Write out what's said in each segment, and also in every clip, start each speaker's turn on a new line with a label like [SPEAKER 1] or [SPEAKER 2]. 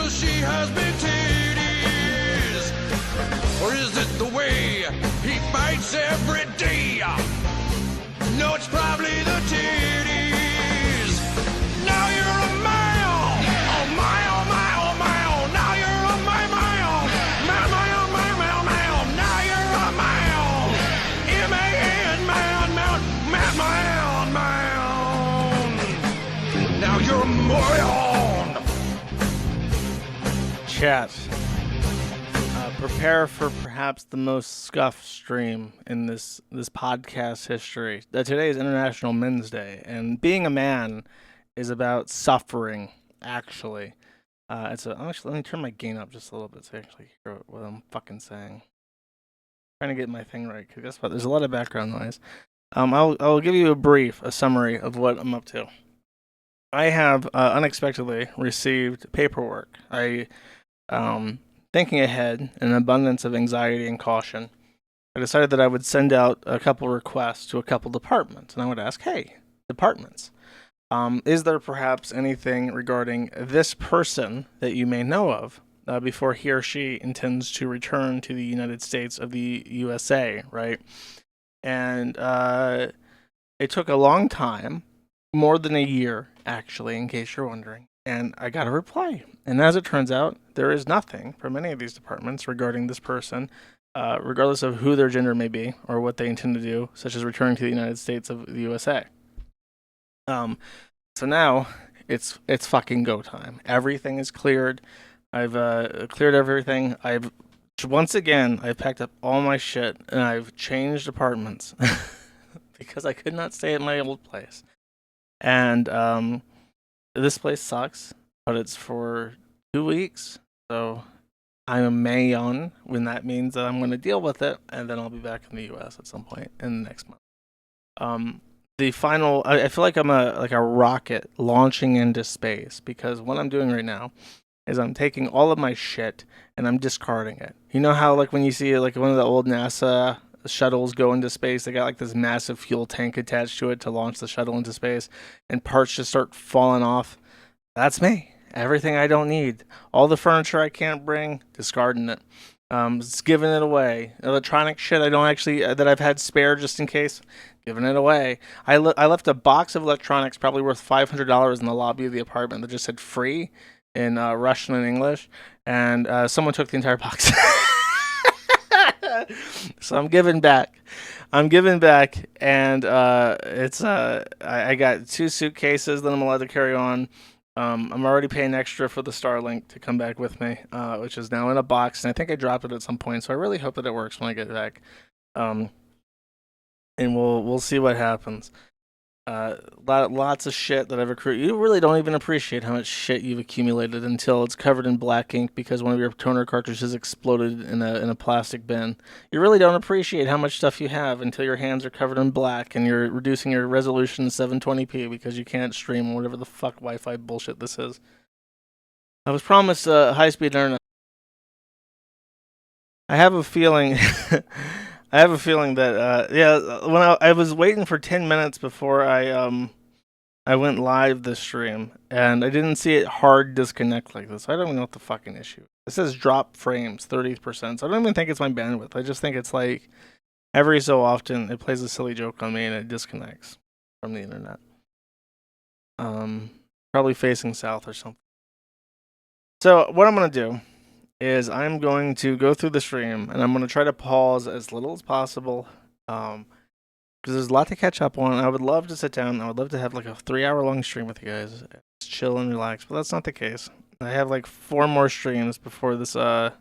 [SPEAKER 1] 'cause she has big titties? Or is it the way he fights every day? No, it's probably the titties. Now you're a male. Oh my, oh my, oh my, oh. Now you're a my, oh. My, oh my, male. Now you're a male. M-A-N, man. Now you're a moron.
[SPEAKER 2] Chat. Prepare for perhaps the most scuffed stream in this podcast history. Today is International Men's Day, and being a man is about suffering. Actually, actually, let me turn my gain up just a little bit so you actually hear what I'm fucking saying. Trying to get my thing right, because guess what? There's a lot of background noise. I'll give you a summary of what I'm up to. I have unexpectedly received paperwork. Thinking ahead in an abundance of anxiety and caution, I decided that I would send out a couple requests to a couple departments, and I would ask, hey, departments, is there perhaps anything regarding this person that you may know of before he or she intends to return to the United States of the USA, right? And it took a long time, more than a year, actually, in case you're wondering. And I got a reply. And as it turns out, there is nothing from any of these departments regarding this person, regardless of who their gender may be or what they intend to do, such as returning to the United States of the USA. So now it's fucking go time. Everything is cleared. I've cleared everything. I've packed up all my shit and I've changed apartments because I could not stay at my old place. And this place sucks, but it's for 2 weeks, so I'm a Mayon when that means that I'm going to deal with it, and then I'll be back in the U.S. at some point in the next month. The final, I feel like I'm a rocket launching into space, because what I'm doing right now is I'm taking all of my shit and I'm discarding it. You know how like when you see like one of the old NASA shuttles go into space, they got like this massive fuel tank attached to it to launch the shuttle into space, and parts just start falling off? That's me. Everything I don't need, all the furniture I can't bring, discarding it. Just giving it away. Electronic shit I don't actually that I've had spare just in case, giving it away. I left a box of electronics probably worth $500 in the lobby of the apartment that just said free in Russian and English, and someone took the entire box. So I'm giving back, and it's I got 2 suitcases that I'm allowed to carry on. I'm already paying extra for the Starlink to come back with me, which is now in a box, and I think I dropped it at some point, so I really hope that it works when I get back. And we'll see what happens. Lots of shit that I've accrued. You really don't even appreciate how much shit you've accumulated until it's covered in black ink because one of your toner cartridges exploded in a plastic bin. You really don't appreciate how much stuff you have until your hands are covered in black and you're reducing your resolution to 720p because you can't stream whatever the fuck Wi-Fi bullshit this is. I was promised high-speed internet. I have a feeling that when I was waiting for 10 minutes before I went live this stream, and I didn't see it hard disconnect like this. I don't even know what the fucking issue is. It says drop frames 30%, so I don't even think it's my bandwidth. I just think it's like every so often it plays a silly joke on me and it disconnects from the internet. Probably facing south or something. So what I'm gonna do is I'm going to go through the stream, and I'm going to try to pause as little as possible, because there's a lot to catch up on. I would love to sit down. I would love to have like a 3-hour-long stream with you guys, just chill and relax, but that's not the case. I have like 4 more streams before this, 4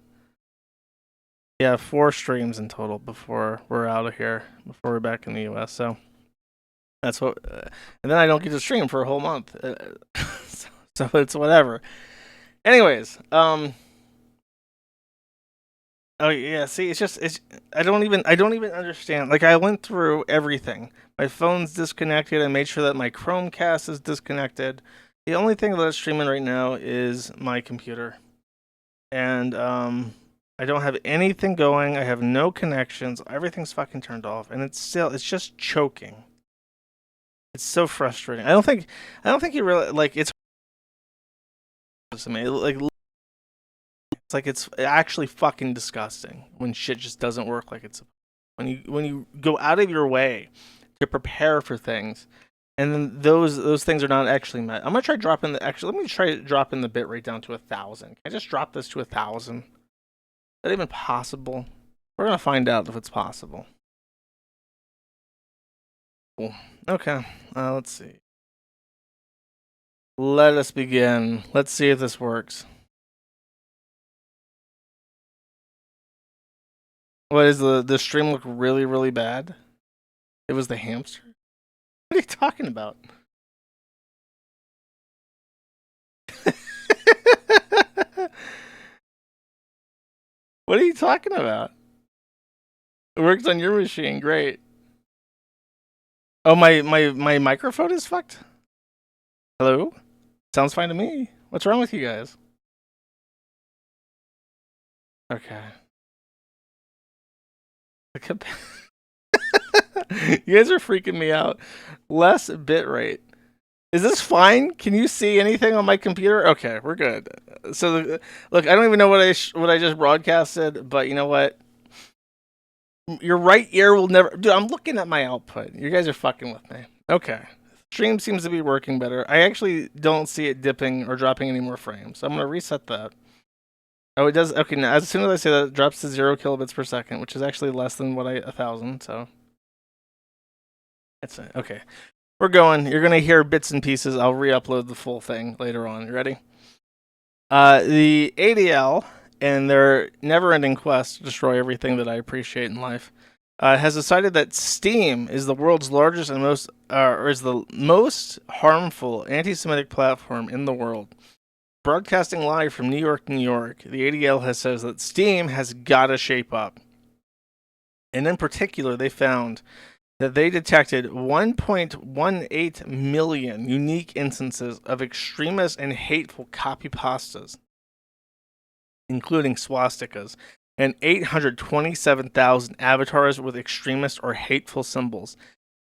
[SPEAKER 2] streams in total before we're out of here, before we're back in the US, so that's what, and then I don't get to stream for a whole month, so it's whatever. Anyways, oh yeah, see, I don't even understand. Like I went through everything. My phone's disconnected. I made sure that my Chromecast is disconnected. The only thing that's streaming right now is my computer. And I don't have anything going. I have no connections. Everything's fucking turned off, and it's just choking. It's so frustrating. I don't think you really like it's to me. Like It's like it's actually fucking disgusting when shit just doesn't work like it's when you go out of your way to prepare for things, and then those things are not actually met. I'm gonna try dropping the actually. Let me try dropping the bit rate down to 1,000. Can I just drop this to 1,000? Is that even possible? We're gonna find out if it's possible. Cool. Okay. Let's see. Let us begin. Let's see if this works. What is the stream look really, really bad? It was the hamster? What are you talking about? What are you talking about? It works on your machine, great. Oh, my microphone is fucked? Hello? Sounds fine to me. What's wrong with you guys? Okay. You guys are freaking me out. Less bitrate. Is this fine? Can you see anything on my computer? Okay, we're good. So, look, I don't even know what I just broadcasted, but you know what? Your right ear will never. Dude, I'm looking at my output. You guys are fucking with me. Okay. Stream seems to be working better. I actually don't see it dipping or dropping any more frames. So I'm going to reset that. Oh, it does. Okay, now as soon as I say that, it drops to 0 kilobits per second, which is actually less than 1,000. So that's it. Okay. We're going. You're going to hear bits and pieces. I'll re-upload the full thing later on. You ready? The ADL and their never-ending quest to destroy everything that I appreciate in life has decided that Steam is the world's largest and is the most harmful anti-Semitic platform in the world. Broadcasting live from New York, New York, the ADL says that Steam has got to shape up. And in particular, they found that they detected 1.18 million unique instances of extremist and hateful copy pastas, including swastikas, and 827,000 avatars with extremist or hateful symbols.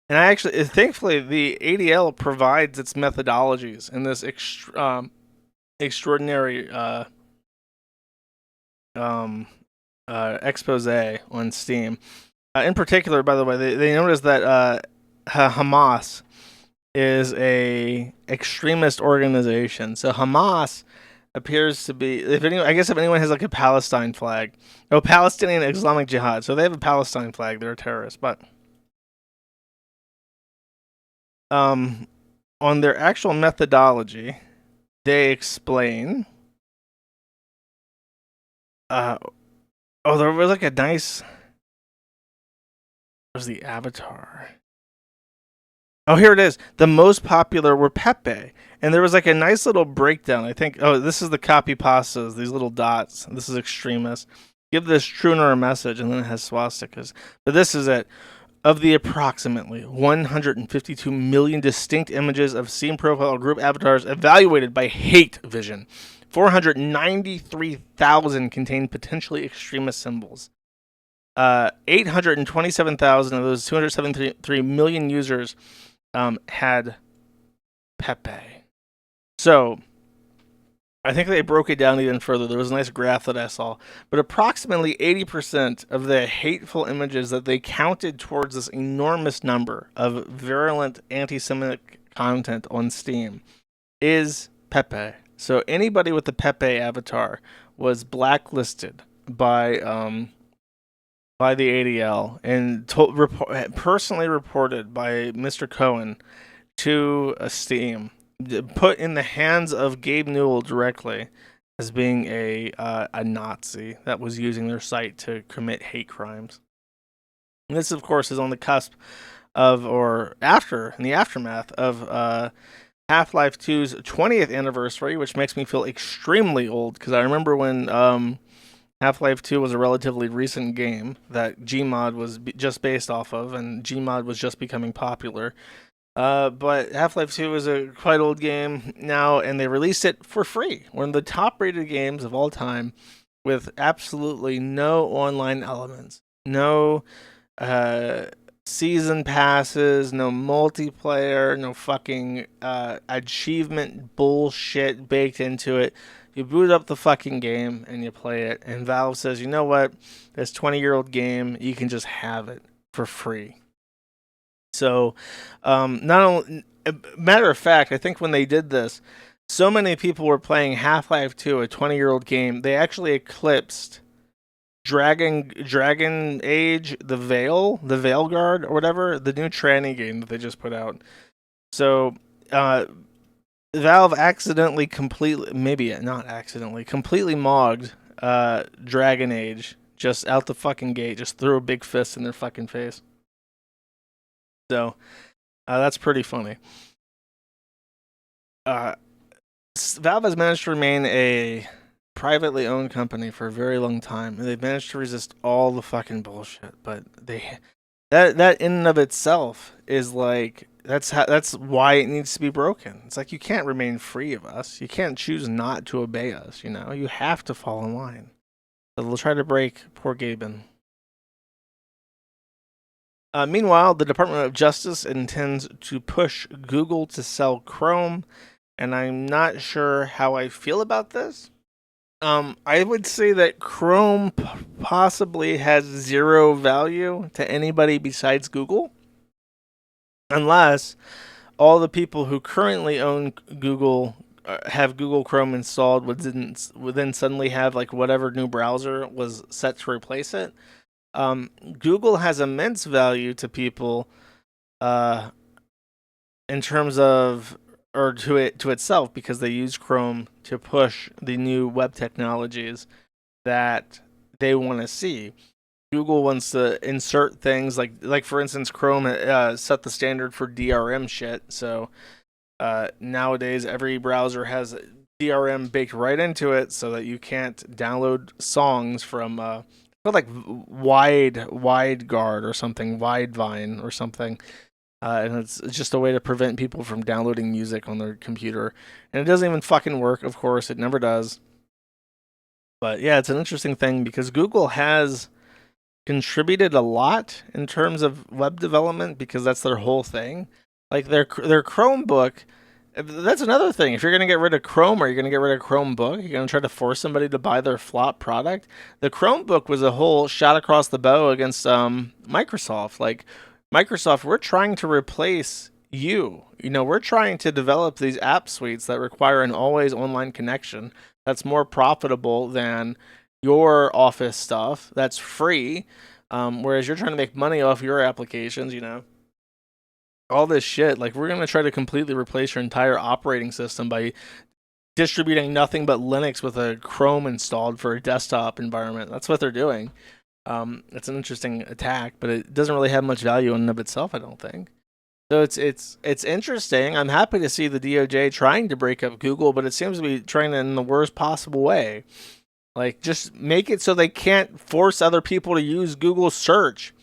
[SPEAKER 2] And thankfully, the ADL provides its methodologies in this extraordinary expose on Steam. In particular, by the way, they noticed that Hamas is a extremist organization. So Hamas appears to be, if anyone has like a Palestine flag, Palestinian Islamic Jihad. So they have a Palestine flag. They're a terrorist, but on their actual methodology, they explain. There was like a nice. Where's the avatar? Oh, here it is. The most popular were Pepe. And there was like a nice little breakdown. I think, this is the copy pastas, these little dots. This is extremist. Give this truner a message, and then it has swastikas. But this is it. Of the approximately 152 million distinct images of Steam profile group avatars evaluated by Hate Vision, 493,000 contained potentially extremist symbols. 827,000 of those 273 million users had Pepe. So I think they broke it down even further. There was a nice graph that I saw. But approximately 80% of the hateful images that they counted towards this enormous number of virulent anti-Semitic content on Steam is Pepe. So anybody with the Pepe avatar was blacklisted by the ADL and personally reported by Mr. Cohen to Steam, put in the hands of Gabe Newell directly as being a Nazi that was using their site to commit hate crimes. And this, of course, is on the cusp of, or after, in the aftermath of Half-Life 2's 20th anniversary, which makes me feel extremely old, because I remember when Half-Life 2 was a relatively recent game that Gmod was just based off of, and Gmod was just becoming popular. But Half-Life 2 is a quite old game now, and they released it for free. One of the top-rated games of all time, with absolutely no online elements, no season passes, no multiplayer, no fucking achievement bullshit baked into it. You boot up the fucking game and you play it, and Valve says, you know what? This 20-year-old game, you can just have it for free. So, not only, matter of fact, I think when they did this, so many people were playing Half-Life 2, a 20-year-old game, they actually eclipsed Dragon Age, the Veil Guard, or whatever, the new tranny game that they just put out. So, Valve accidentally maybe not accidentally, completely mogged Dragon Age just out the fucking gate, just threw a big fist in their fucking face. So, that's pretty funny. Valve has managed to remain a privately owned company for a very long time, and they've managed to resist all the fucking bullshit. But that in and of itself is like that's why it needs to be broken. It's like you can't remain free of us. You can't choose not to obey us. You know, you have to fall in line. So they'll try to break poor Gaben. Meanwhile, the Department of Justice intends to push Google to sell Chrome, and I'm not sure how I feel about this. I would say that Chrome possibly has zero value to anybody besides Google, unless all the people who currently own Google have Google Chrome installed would then suddenly have like whatever new browser was set to replace it. Google has immense value to people in terms of, or to itself, because they use Chrome to push the new web technologies that they want to see. Google wants to insert things like for instance, Chrome set the standard for DRM shit. So nowadays every browser has DRM baked right into it, so that you can't download songs from like Wide Guard or something, Widevine or something. And it's just a way to prevent people from downloading music on their computer. And it doesn't even fucking work, of course. It never does. But yeah, it's an interesting thing because Google has contributed a lot in terms of web development because that's their whole thing. Like their Chromebook, that's another thing. If you're going to get rid of Chrome, or you're going to get rid of Chromebook, you're going to try to force somebody to buy their flop product. The Chromebook was a whole shot across the bow against Microsoft. Like, Microsoft, we're trying to replace you. You know, we're trying to develop these app suites that require an always online connection that's more profitable than your Office stuff that's free, whereas you're trying to make money off your applications, you know. All this shit, like, we're going to try to completely replace your entire operating system by distributing nothing but Linux with a Chrome installed for a desktop environment. That's what they're doing. It's an interesting attack, but it doesn't really have much value in and of itself, I don't think. So it's interesting. I'm happy to see the DOJ trying to break up Google, but it seems to be trying in the worst possible way. Like, just make it so they can't force other people to use Google search.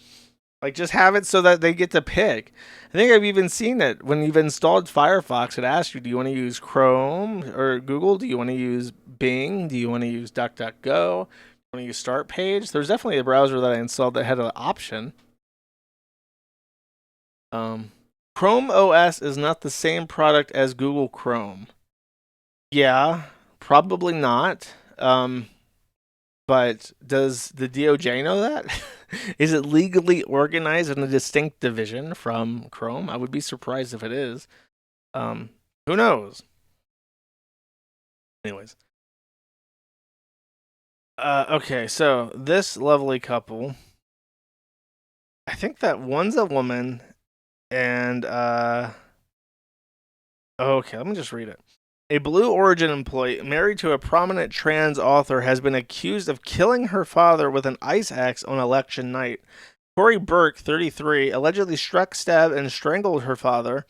[SPEAKER 2] Like, just have it so that they get to pick. I think I've even seen it. When you've installed Firefox, it asks you, do you want to use Chrome or Google? Do you want to use Bing? Do you want to use DuckDuckGo? When you start page, there's definitely a browser that I installed that had an option. Chrome OS is not the same product as Google Chrome. Yeah, probably not. But does the DOJ know that? Is it legally organized in a distinct division from Chrome? I would be surprised if it is. Who knows? Anyways. Okay, so this lovely couple, I think that one's a woman, and okay, let me just read it. A Blue Origin employee married to a prominent trans author has been accused of killing her father with an ice axe on election night. Corey Burke, 33, allegedly struck, stabbed, and strangled her father,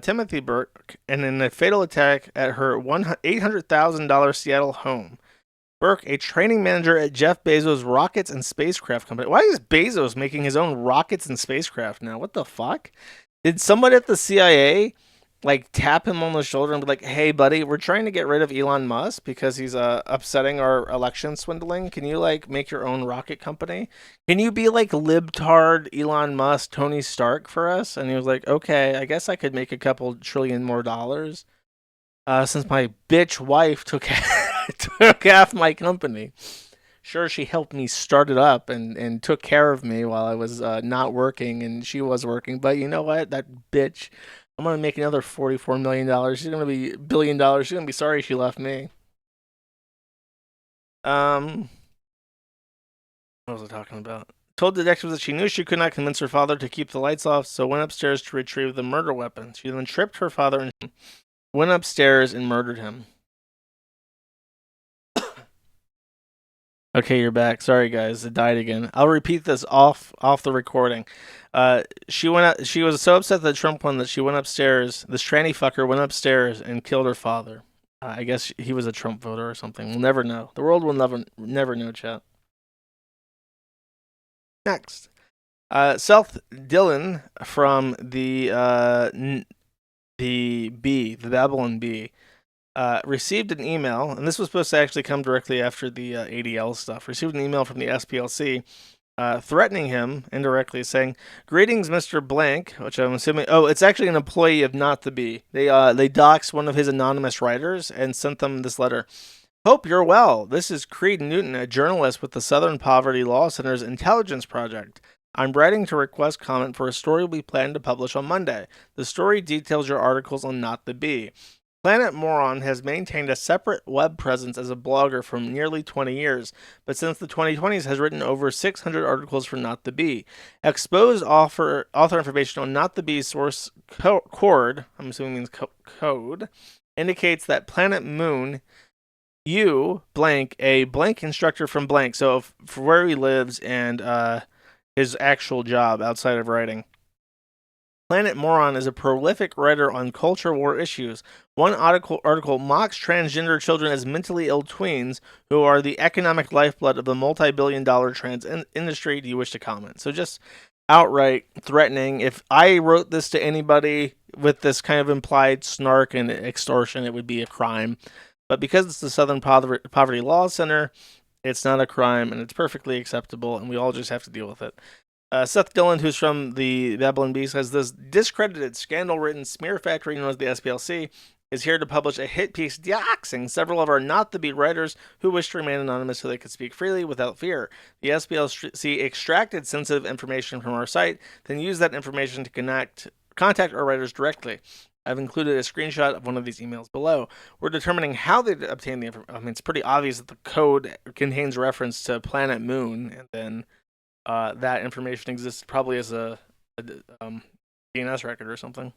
[SPEAKER 2] Timothy Burke, and in a fatal attack at her $800,000 Seattle home. Burke, a training manager at Jeff Bezos' rockets and spacecraft company. Why is Bezos making his own rockets and spacecraft now? What the fuck? Did someone at the CIA like tap him on the shoulder and be like, "Hey, buddy, we're trying to get rid of Elon Musk because he's upsetting our election swindling. Can you like make your own rocket company? Can you be like libtard Elon Musk, Tony Stark for us?" And he was like, "Okay, I guess I could make a couple trillion more dollars since my bitch wife took took half my company." Sure, she helped me start it up and took care of me while I was not working and she was working. But you know what? That bitch, I'm going to make another $44 million. She's going to be $1 billion. She's going to be sorry she left me. Um, what was I talking about? Told detectives that she knew she could not convince her father to keep the lights off, so went upstairs to retrieve the murder weapon. She then tripped her father and went upstairs and murdered him. Okay, you're back. Sorry, guys, it died again. I'll repeat this off the recording. She went out. She was so upset that Trump won that she went upstairs. This tranny fucker went upstairs and killed her father. I guess he was a Trump voter or something. We'll never know. The world will never know, chat. Next, Seth Dillon from the Babylon Bee. Received an email, and this was supposed to actually come directly after the ADL stuff. Received an email from the SPLC threatening him indirectly, saying, "Greetings, Mr. Blank," which I'm assuming. Oh, it's actually an employee of Not the Bee. They doxed one of his anonymous writers and sent them this letter. "Hope you're well. This is Creed Newton, a journalist with the Southern Poverty Law Center's Intelligence Project. I'm writing to request comment for a story we plan to publish on Monday. The story details your articles on Not the Bee. Planet Moron has maintained a separate web presence as a blogger for nearly 20 years, but since the 2020s has written over 600 articles for Not the Bee. Exposed author information on Not the Bee's source code, I'm assuming it means code, indicates that Planet Moon, you, blank, a blank instructor from blank, so for where he lives and his actual job outside of writing. Planet Moron is a prolific writer on culture war issues. One article mocks transgender children as mentally ill tweens who are the economic lifeblood of the multi-billion-dollar trans industry. Do you wish to comment? So just outright threatening. If I wrote this to anybody with this kind of implied snark and extortion, it would be a crime. But because it's the Southern Poverty Law Center, it's not a crime and it's perfectly acceptable, and we all just have to deal with it. Seth Dillon, who's from the Babylon Bee, says this discredited, scandal-ridden smear factory known as the SPLC is here to publish a hit piece doxing several of our Not the Bee writers who wish to remain anonymous so they could speak freely without fear. The SPLC extracted sensitive information from our site, then used that information to contact our writers directly. I've included a screenshot of one of these emails below. We're determining how they obtain the information. I mean, it's pretty obvious that the code contains reference to Planet Moon, and then that information exists probably as a DNS record or something.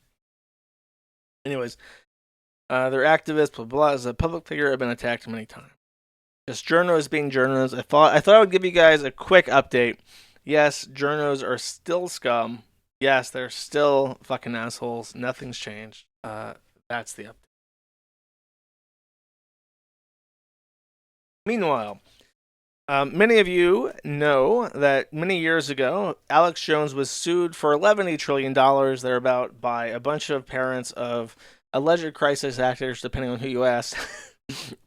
[SPEAKER 2] Anyways, they're activists, blah, blah, as a public figure, have been attacked many times. Just journos being journos. I thought I would give you guys a quick update. Yes, journos are still scum. Yes, they're still fucking assholes. Nothing's changed. That's the update. Meanwhile, many of you know that many years ago, Alex Jones was sued for $11 trillion, thereabout, by a bunch of parents of alleged crisis actors, depending on who you ask.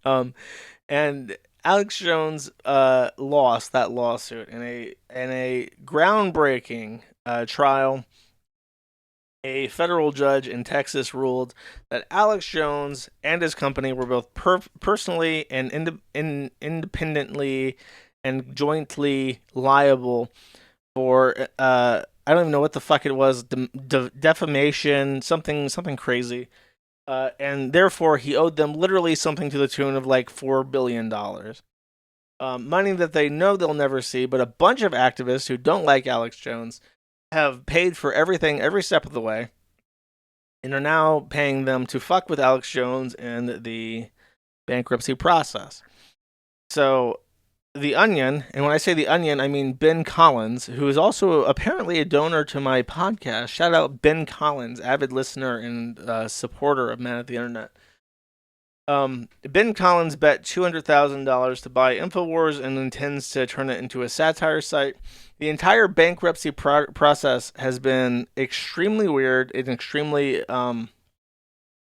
[SPEAKER 2] And Alex Jones lost that lawsuit in a groundbreaking trial. A federal judge in Texas ruled that Alex Jones and his company were both personally and independently and jointly liable for I don't even know what the fuck it was, defamation, something crazy, and therefore he owed them literally something to the tune of like $4 billion. Money that they know they'll never see, but a bunch of activists who don't like Alex Jones have paid for everything every step of the way and are now paying them to fuck with Alex Jones and the bankruptcy process. So The Onion, and when I say The Onion, I mean Ben Collins, who is also apparently a donor to my podcast. Shout out Ben Collins, avid listener and supporter of Man at the Internet. Ben Collins bet $200,000 to buy InfoWars and intends to turn it into a satire site. The entire bankruptcy process has been extremely weird and extremely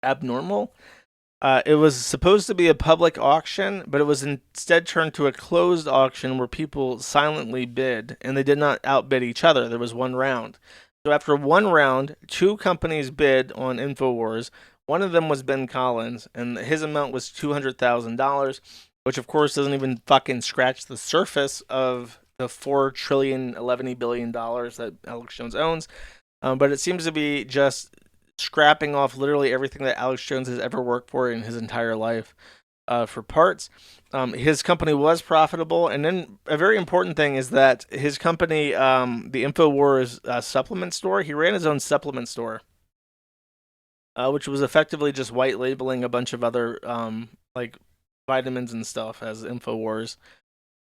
[SPEAKER 2] abnormal. It was supposed to be a public auction, but it was instead turned to a closed auction where people silently bid, and they did not outbid each other. There was one round. So after one round, two companies bid on InfoWars. One of them was Ben Collins, and his amount was $200,000, which of course doesn't even fucking scratch the surface of the $4 trillion, $11 billion that Alex Jones owns. But it seems to be just scrapping off literally everything that Alex Jones has ever worked for in his entire life for parts. His company was profitable, and then a very important thing is that his company, the InfoWars supplement store, he ran his own supplement store, which was effectively just white labeling a bunch of other like vitamins and stuff as InfoWars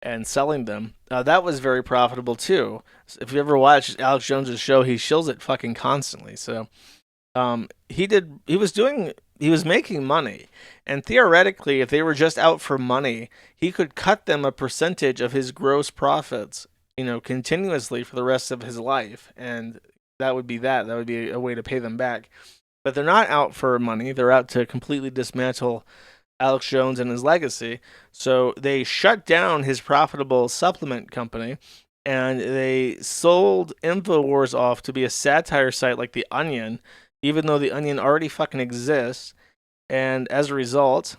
[SPEAKER 2] and selling them. That was very profitable too. If you ever watch Alex Jones's show, he shills it fucking constantly. So he was making money, and theoretically, if they were just out for money, he could cut them a percentage of his gross profits, continuously for the rest of his life, and that would be a way to pay them back. But they're not out for money; they're out to completely dismantle Alex Jones and his legacy. So they shut down his profitable supplement company, and they sold InfoWars off to be a satire site like The Onion, even though The Onion already fucking exists. And as a result,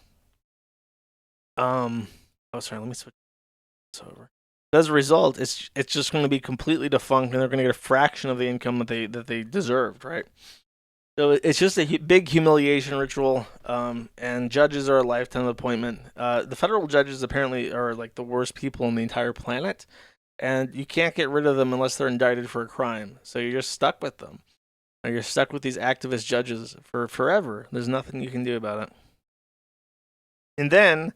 [SPEAKER 2] let me switch this over. As a result, it's just going to be completely defunct, and they're going to get a fraction of the income that they deserved, right? So it's just a big humiliation ritual, and judges are a lifetime appointment. The federal judges apparently are like the worst people on the entire planet, and you can't get rid of them unless they're indicted for a crime. So you're just stuck with them. You're stuck with these activist judges for forever. There's nothing you can do about it. And then,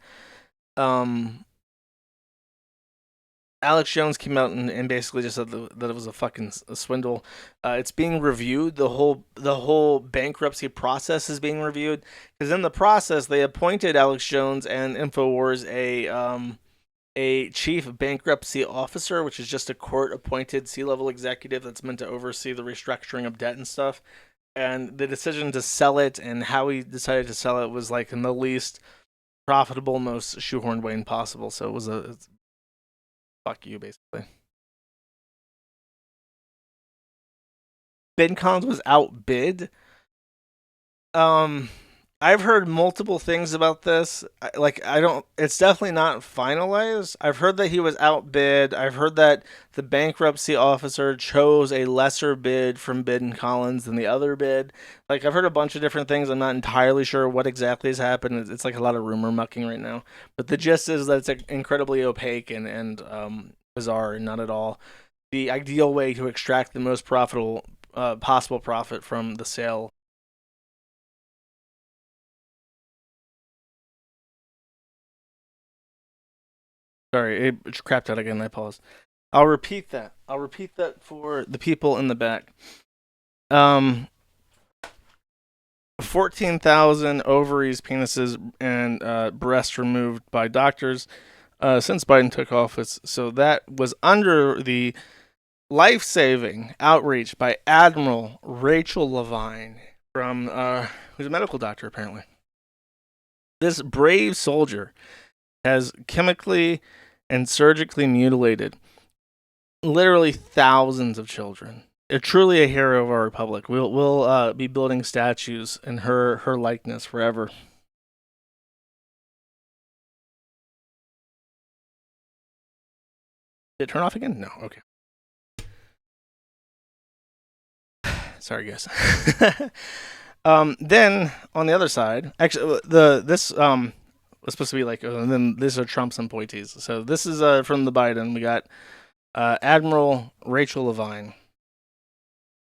[SPEAKER 2] Alex Jones came out and basically just said that it was a fucking swindle. It's being reviewed. The whole bankruptcy process is being reviewed, because in the process they appointed Alex Jones and InfoWars a chief bankruptcy officer, which is just a court-appointed C-level executive that's meant to oversee the restructuring of debt and stuff. And the decision to sell it and how he decided to sell it was like in the least profitable, most shoehorned way possible. So it was fuck you, basically. Ben Collins was outbid. I've heard multiple things about this. It's definitely not finalized. I've heard that he was outbid. I've heard that the bankruptcy officer chose a lesser bid from Ben Collins than the other bid. Like, I've heard a bunch of different things. I'm not entirely sure what exactly has happened. It's like a lot of rumor mucking right now. But the gist is that it's incredibly opaque and bizarre, and not at all the ideal way to extract the most profitable possible profit from the sale. Sorry, it crapped out again. I paused. I'll repeat that. I'll repeat that for the people in the back. 14,000 ovaries, penises, and breasts removed by doctors since Biden took office. So that was under the life-saving outreach by Admiral Rachel Levine, who's a medical doctor, apparently. This brave soldier has chemically and surgically mutilated literally thousands of children. Truly a hero of our republic. We'll be building statues in her likeness forever. Did it turn off again? No. Okay. Sorry, guys. Then on the other side, actually, this was supposed to be like, and then these are Trump's appointees. So this is from the Biden. We got Admiral Rachel Levine,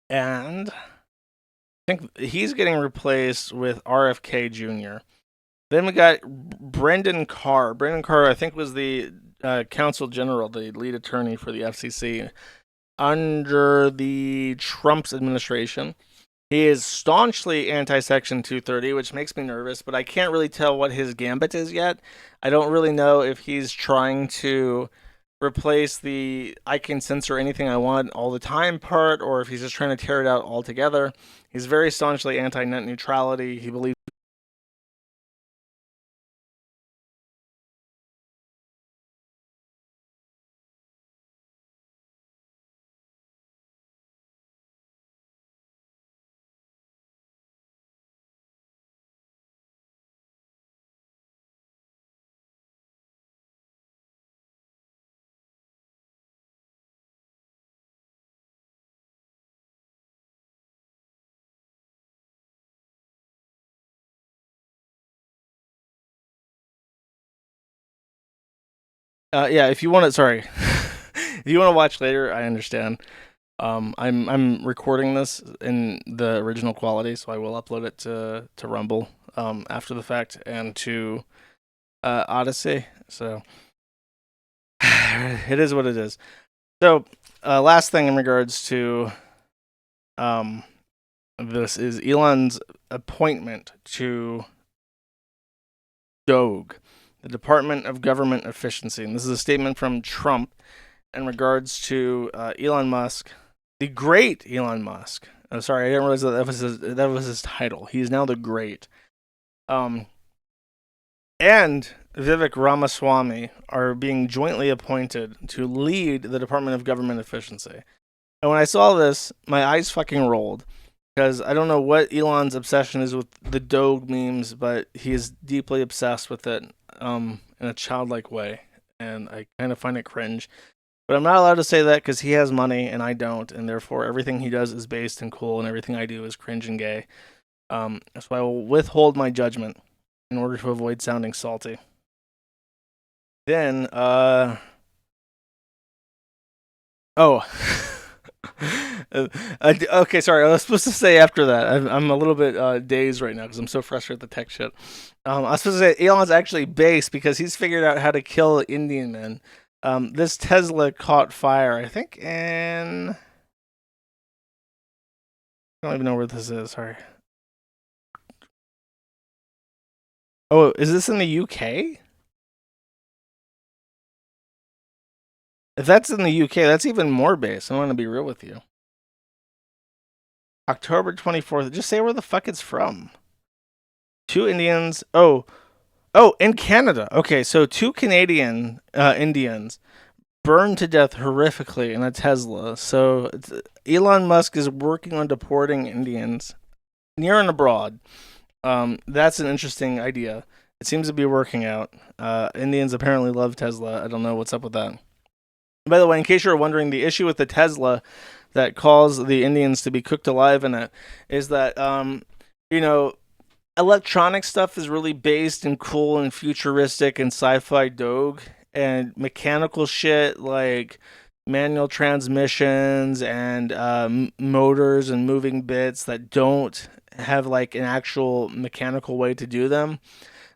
[SPEAKER 2] and I think he's getting replaced with RFK Jr. Then we got Brendan Carr. Brendan Carr, I think, was the Counsel General, the lead attorney for the FCC under the Trump's administration. He is staunchly anti-Section 230, which makes me nervous, but I can't really tell what his gambit is yet. I don't really know if he's trying to replace the I can censor anything I want all the time part, or if he's just trying to tear it out altogether. He's very staunchly anti-net neutrality. He believes Yeah, if you want to, sorry, if you want to watch later, I understand. I'm recording this in the original quality, so I will upload it to Rumble after the fact and to Odyssey. So it is what it is. So last thing in regards to this is Elon's appointment to DOGE, the Department of Government Efficiency. And this is a statement from Trump in regards to Elon Musk, the great Elon Musk. Oh, sorry, I didn't realize that was his title. He is now the great. And Vivek Ramaswamy are being jointly appointed to lead the Department of Government Efficiency. And when I saw this, my eyes fucking rolled. Because I don't know what Elon's obsession is with the Doge memes, but he is deeply obsessed with it in a childlike way. And I kind of find it cringe. But I'm not allowed to say that because he has money and I don't. And therefore, everything he does is based and cool, and everything I do is cringe and gay. So I will withhold my judgment in order to avoid sounding salty. Then, oh. Okay, sorry. I was supposed to say after that. I'm a little bit dazed right now because I'm so frustrated with the tech shit. I was supposed to say Elon's actually based because he's figured out how to kill Indian men. This Tesla caught fire, I think, in... I don't even know where this is. Sorry. Oh, is this in the UK? If that's in the UK, that's even more base. I want to be real with you. October 24th. Just say where the fuck it's from. 2 Indians. Oh, in Canada. Okay, so 2 Canadian Indians burned to death horrifically in a Tesla. So Elon Musk is working on deporting Indians near and abroad. That's an interesting idea. It seems to be working out. Indians apparently love Tesla. I don't know what's up with that. By the way, in case you're wondering, the issue with the Tesla that caused the Indians to be cooked alive in it is that, electronic stuff is really based and cool and futuristic and sci-fi Doge, and mechanical shit like manual transmissions and motors and moving bits that don't have like an actual mechanical way to do them.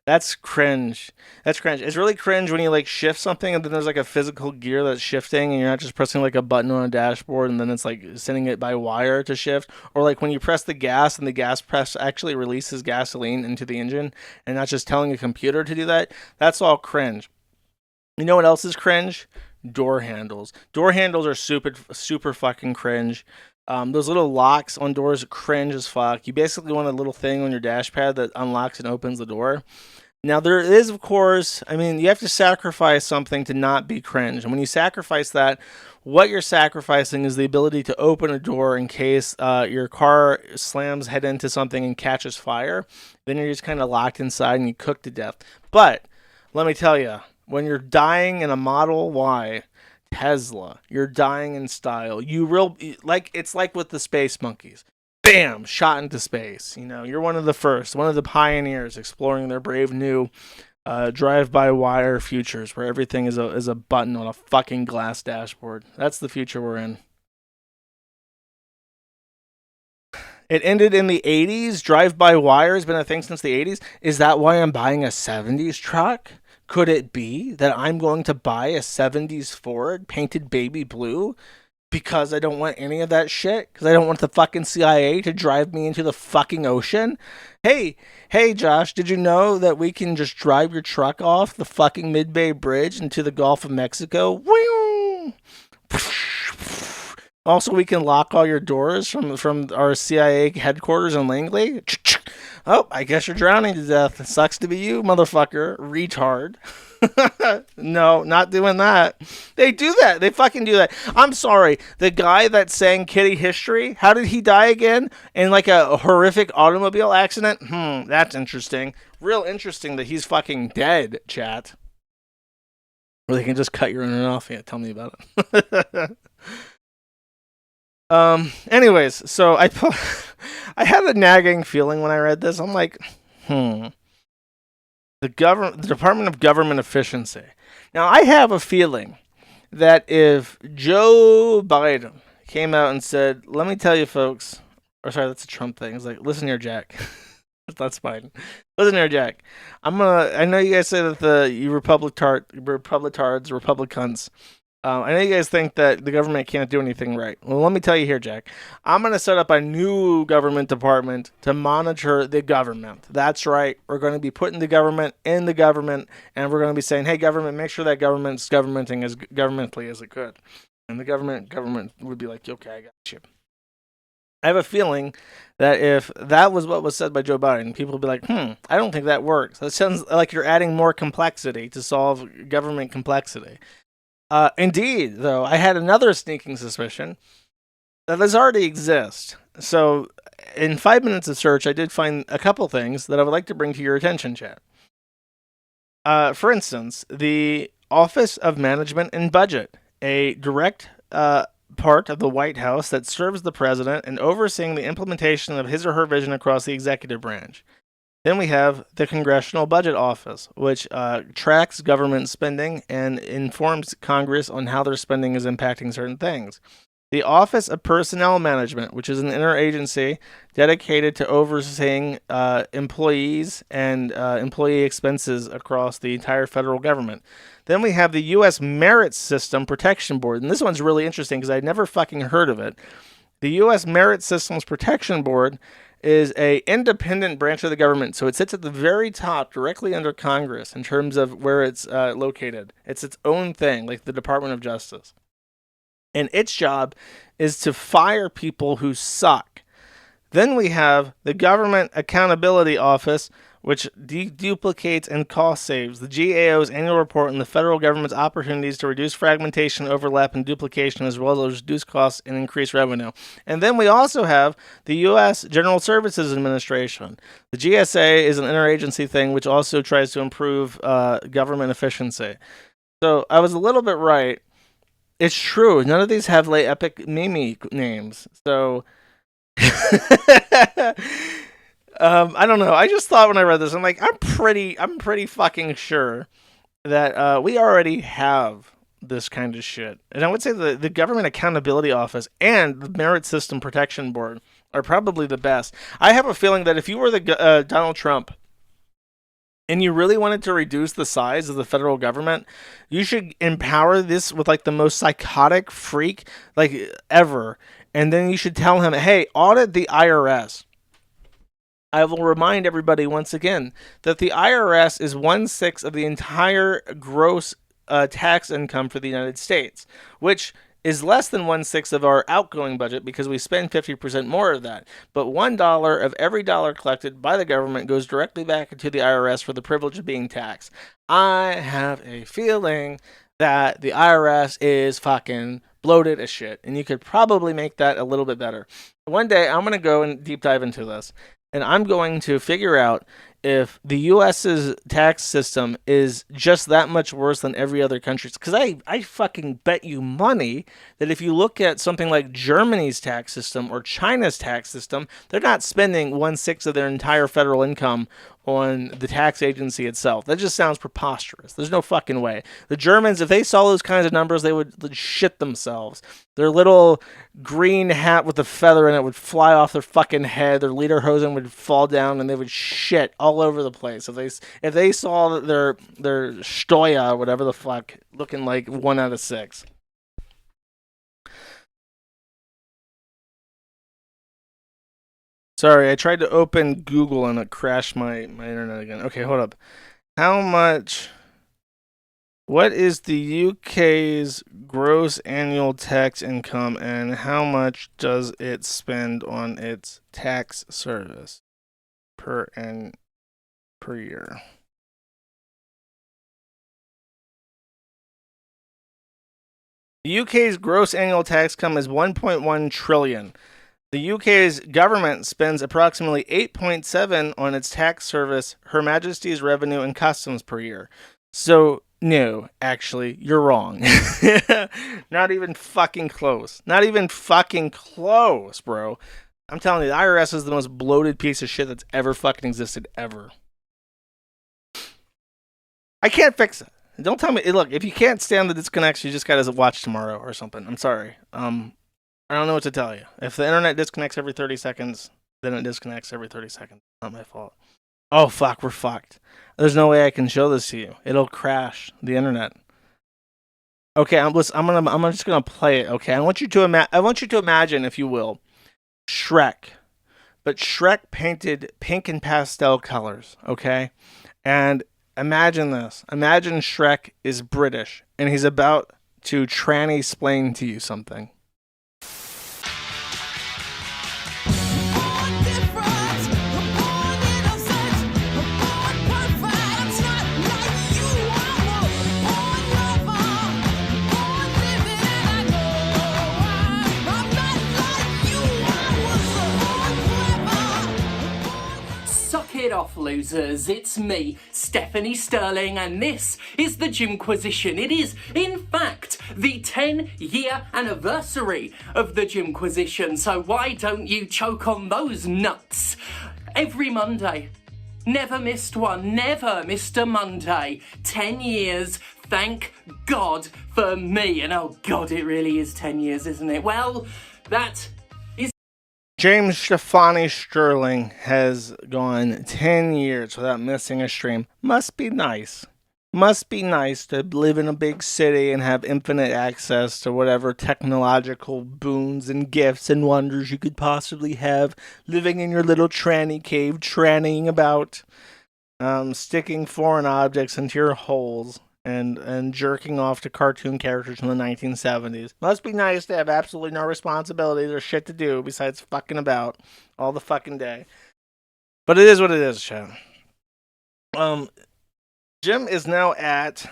[SPEAKER 2] That's cringe. That's cringe. It's really cringe when you like shift something and then there's like a physical gear that's shifting and you're not just pressing like a button on a dashboard and then it's like sending it by wire to shift. Or like when you press the gas and the gas press actually releases gasoline into the engine and not just telling a computer to do that. That's all cringe. You know what else is cringe? Door handles. Door handles are super fucking cringe. Those little locks on doors are cringe as fuck. You basically want a little thing on your dash pad that unlocks and opens the door. Now, there is, of course, you have to sacrifice something to not be cringe. And when you sacrifice that, what you're sacrificing is the ability to open a door in case your car slams head into something and catches fire. Then you're just kind of locked inside and you cook to death. But let me tell you, when you're dying in a Model Y Tesla, you're dying in style. It's like with the Space Monkeys. Bam, shot into space. You're one of the first, one of the pioneers exploring their brave new drive-by-wire futures where everything is a button on a fucking glass dashboard. That's the future we're in. It ended in the 80s. Drive-by-wire has been a thing since the 80s. Is that why I'm buying a 70s truck? Could it be that I'm going to buy a 70s Ford painted baby blue because I don't want any of that shit? Because I don't want the fucking CIA to drive me into the fucking ocean? Hey, Josh, did you know that we can just drive your truck off the fucking Mid-Bay Bridge into the Gulf of Mexico? Also, we can lock all your doors from our CIA headquarters in Langley. Oh, I guess you're drowning to death. It sucks to be you, motherfucker. Retard. No, not doing that. They do that. They fucking do that. I'm sorry. The guy that sang Kitty History, how did he die again? In like a horrific automobile accident? That's interesting. Real interesting that he's fucking dead, chat. Or they can just cut your internet off. Yeah, tell me about it. Anyways, so I had a nagging feeling when I read this. I'm like, the Department of Government Efficiency. Now, I have a feeling that if Joe Biden came out and said, "Let me tell you, folks," or sorry, that's a Trump thing. It's like, "Listen here, Jack." That's Biden. Listen here, Jack. I know you guys say that you Republicards, Republicans. I know you guys think that the government can't do anything right. Well, let me tell you here, Jack. I'm going to set up a new government department to monitor the government. That's right. We're going to be putting the government in the government, and we're going to be saying, "Hey, government, make sure that government's governmenting as governmentally as it could." And the government would be like, "Okay, I got you." I have a feeling that if that was what was said by Joe Biden, people would be like, I don't think that works. That sounds like you're adding more complexity to solve government complexity. Indeed, though, I had another sneaking suspicion that this already exists. So, in 5 minutes of search, I did find a couple things that I would like to bring to your attention, chat. For instance, the Office of Management and Budget, a direct part of the White House that serves the president in overseeing the implementation of his or her vision across the executive branch. Then we have the Congressional Budget Office, which tracks government spending and informs Congress on how their spending is impacting certain things. The Office of Personnel Management, which is an interagency dedicated to overseeing employees and employee expenses across the entire federal government. Then we have the U.S. Merit System Protection Board, and this one's really interesting because I'd never fucking heard of it. The U.S. Merit Systems Protection Board is a independent branch of the government, so it sits at the very top, directly under Congress in terms of where it's located. It's its own thing, like the Department of Justice. And its job is to fire people who suck. Then we have the Government Accountability Office, which deduplicates and cost saves the GAO's annual report on the federal government's opportunities to reduce fragmentation, overlap, and duplication, as well as reduce costs and increase revenue. And then we also have the U.S. General Services Administration. The GSA is an interagency thing which also tries to improve government efficiency. So I was a little bit right. It's true. None of these have like epic meme names. So I don't know. I just thought when I read this, I'm like, I'm pretty fucking sure that we already have this kind of shit. And I would say the Government Accountability Office and the Merit System Protection Board are probably the best. I have a feeling that if you were the Donald Trump and you really wanted to reduce the size of the federal government, you should empower this with like the most psychotic freak like ever. And then you should tell him, hey, audit the IRS. I will remind everybody once again that the IRS is 1/6 of the entire gross tax income for the United States, which is less than 1/6 of our outgoing budget because we spend 50% more of that. But $1 of every dollar collected by the government goes directly back into the IRS for the privilege of being taxed. I have a feeling that the IRS is fucking bloated as shit, and you could probably make that a little bit better. One day, I'm going to go and deep dive into this, and I'm going to figure out if the U.S.'s tax system is just that much worse than every other country's. Because I fucking bet you money that if you look at something like Germany's tax system or China's tax system, they're not spending 1/6 of their entire federal income on the tax agency itself. That just sounds preposterous. There's no fucking way. The Germans, if they saw those kinds of numbers, they would shit themselves. Their little green hat with a feather in it would fly off their fucking head. Their lederhosen would fall down, and they would shit all over the place. If they saw their Steuer, whatever the fuck, looking like 1 out of 6. Sorry, I tried to open Google and it crashed my internet again. Okay, hold up. What is the UK's gross annual tax income and how much does it spend on its tax service per year? The UK's gross annual tax income is 1.1 trillion. The UK's government spends approximately 8.7 on its tax service, Her Majesty's Revenue and Customs per year. So, no, actually, you're wrong. Not even fucking close. Not even fucking close, bro. I'm telling you, the IRS is the most bloated piece of shit that's ever fucking existed, ever. I can't fix it. Don't tell me. Look, if you can't stand the disconnects, you just gotta watch tomorrow or something. I'm sorry. I don't know what to tell you. If the internet disconnects every 30 seconds, then it disconnects every 30 seconds. Not my fault. Oh fuck, we're fucked. There's no way I can show this to you. It'll crash the internet. Okay, I'm just gonna play it. Okay, I want you to imagine, if you will, Shrek, but Shrek painted pink and pastel colors. Okay, and imagine this. Imagine Shrek is British and he's about to tranny-splain to you something.
[SPEAKER 3] It off, losers. It's me, Stephanie Sterling, and this is the Gymquisition. It is, in fact, the 10-year anniversary of the Gymquisition, so why don't you choke on those nuts? Every Monday. Never missed one. Never missed a Monday. 10 years. Thank God for me. And oh God, it really is 10 years, isn't it? Well, that...
[SPEAKER 2] James Stefani Sterling has gone 10 years without missing a stream. Must be nice. Must be nice to live in a big city and have infinite access to whatever technological boons and gifts and wonders you could possibly have living in your little tranny cave, trannying about, sticking foreign objects into your holes. And jerking off to cartoon characters from the 1970s. Must be nice to have absolutely no responsibilities or shit to do besides fucking about all the fucking day. But it is what it is, chat. Jim is now at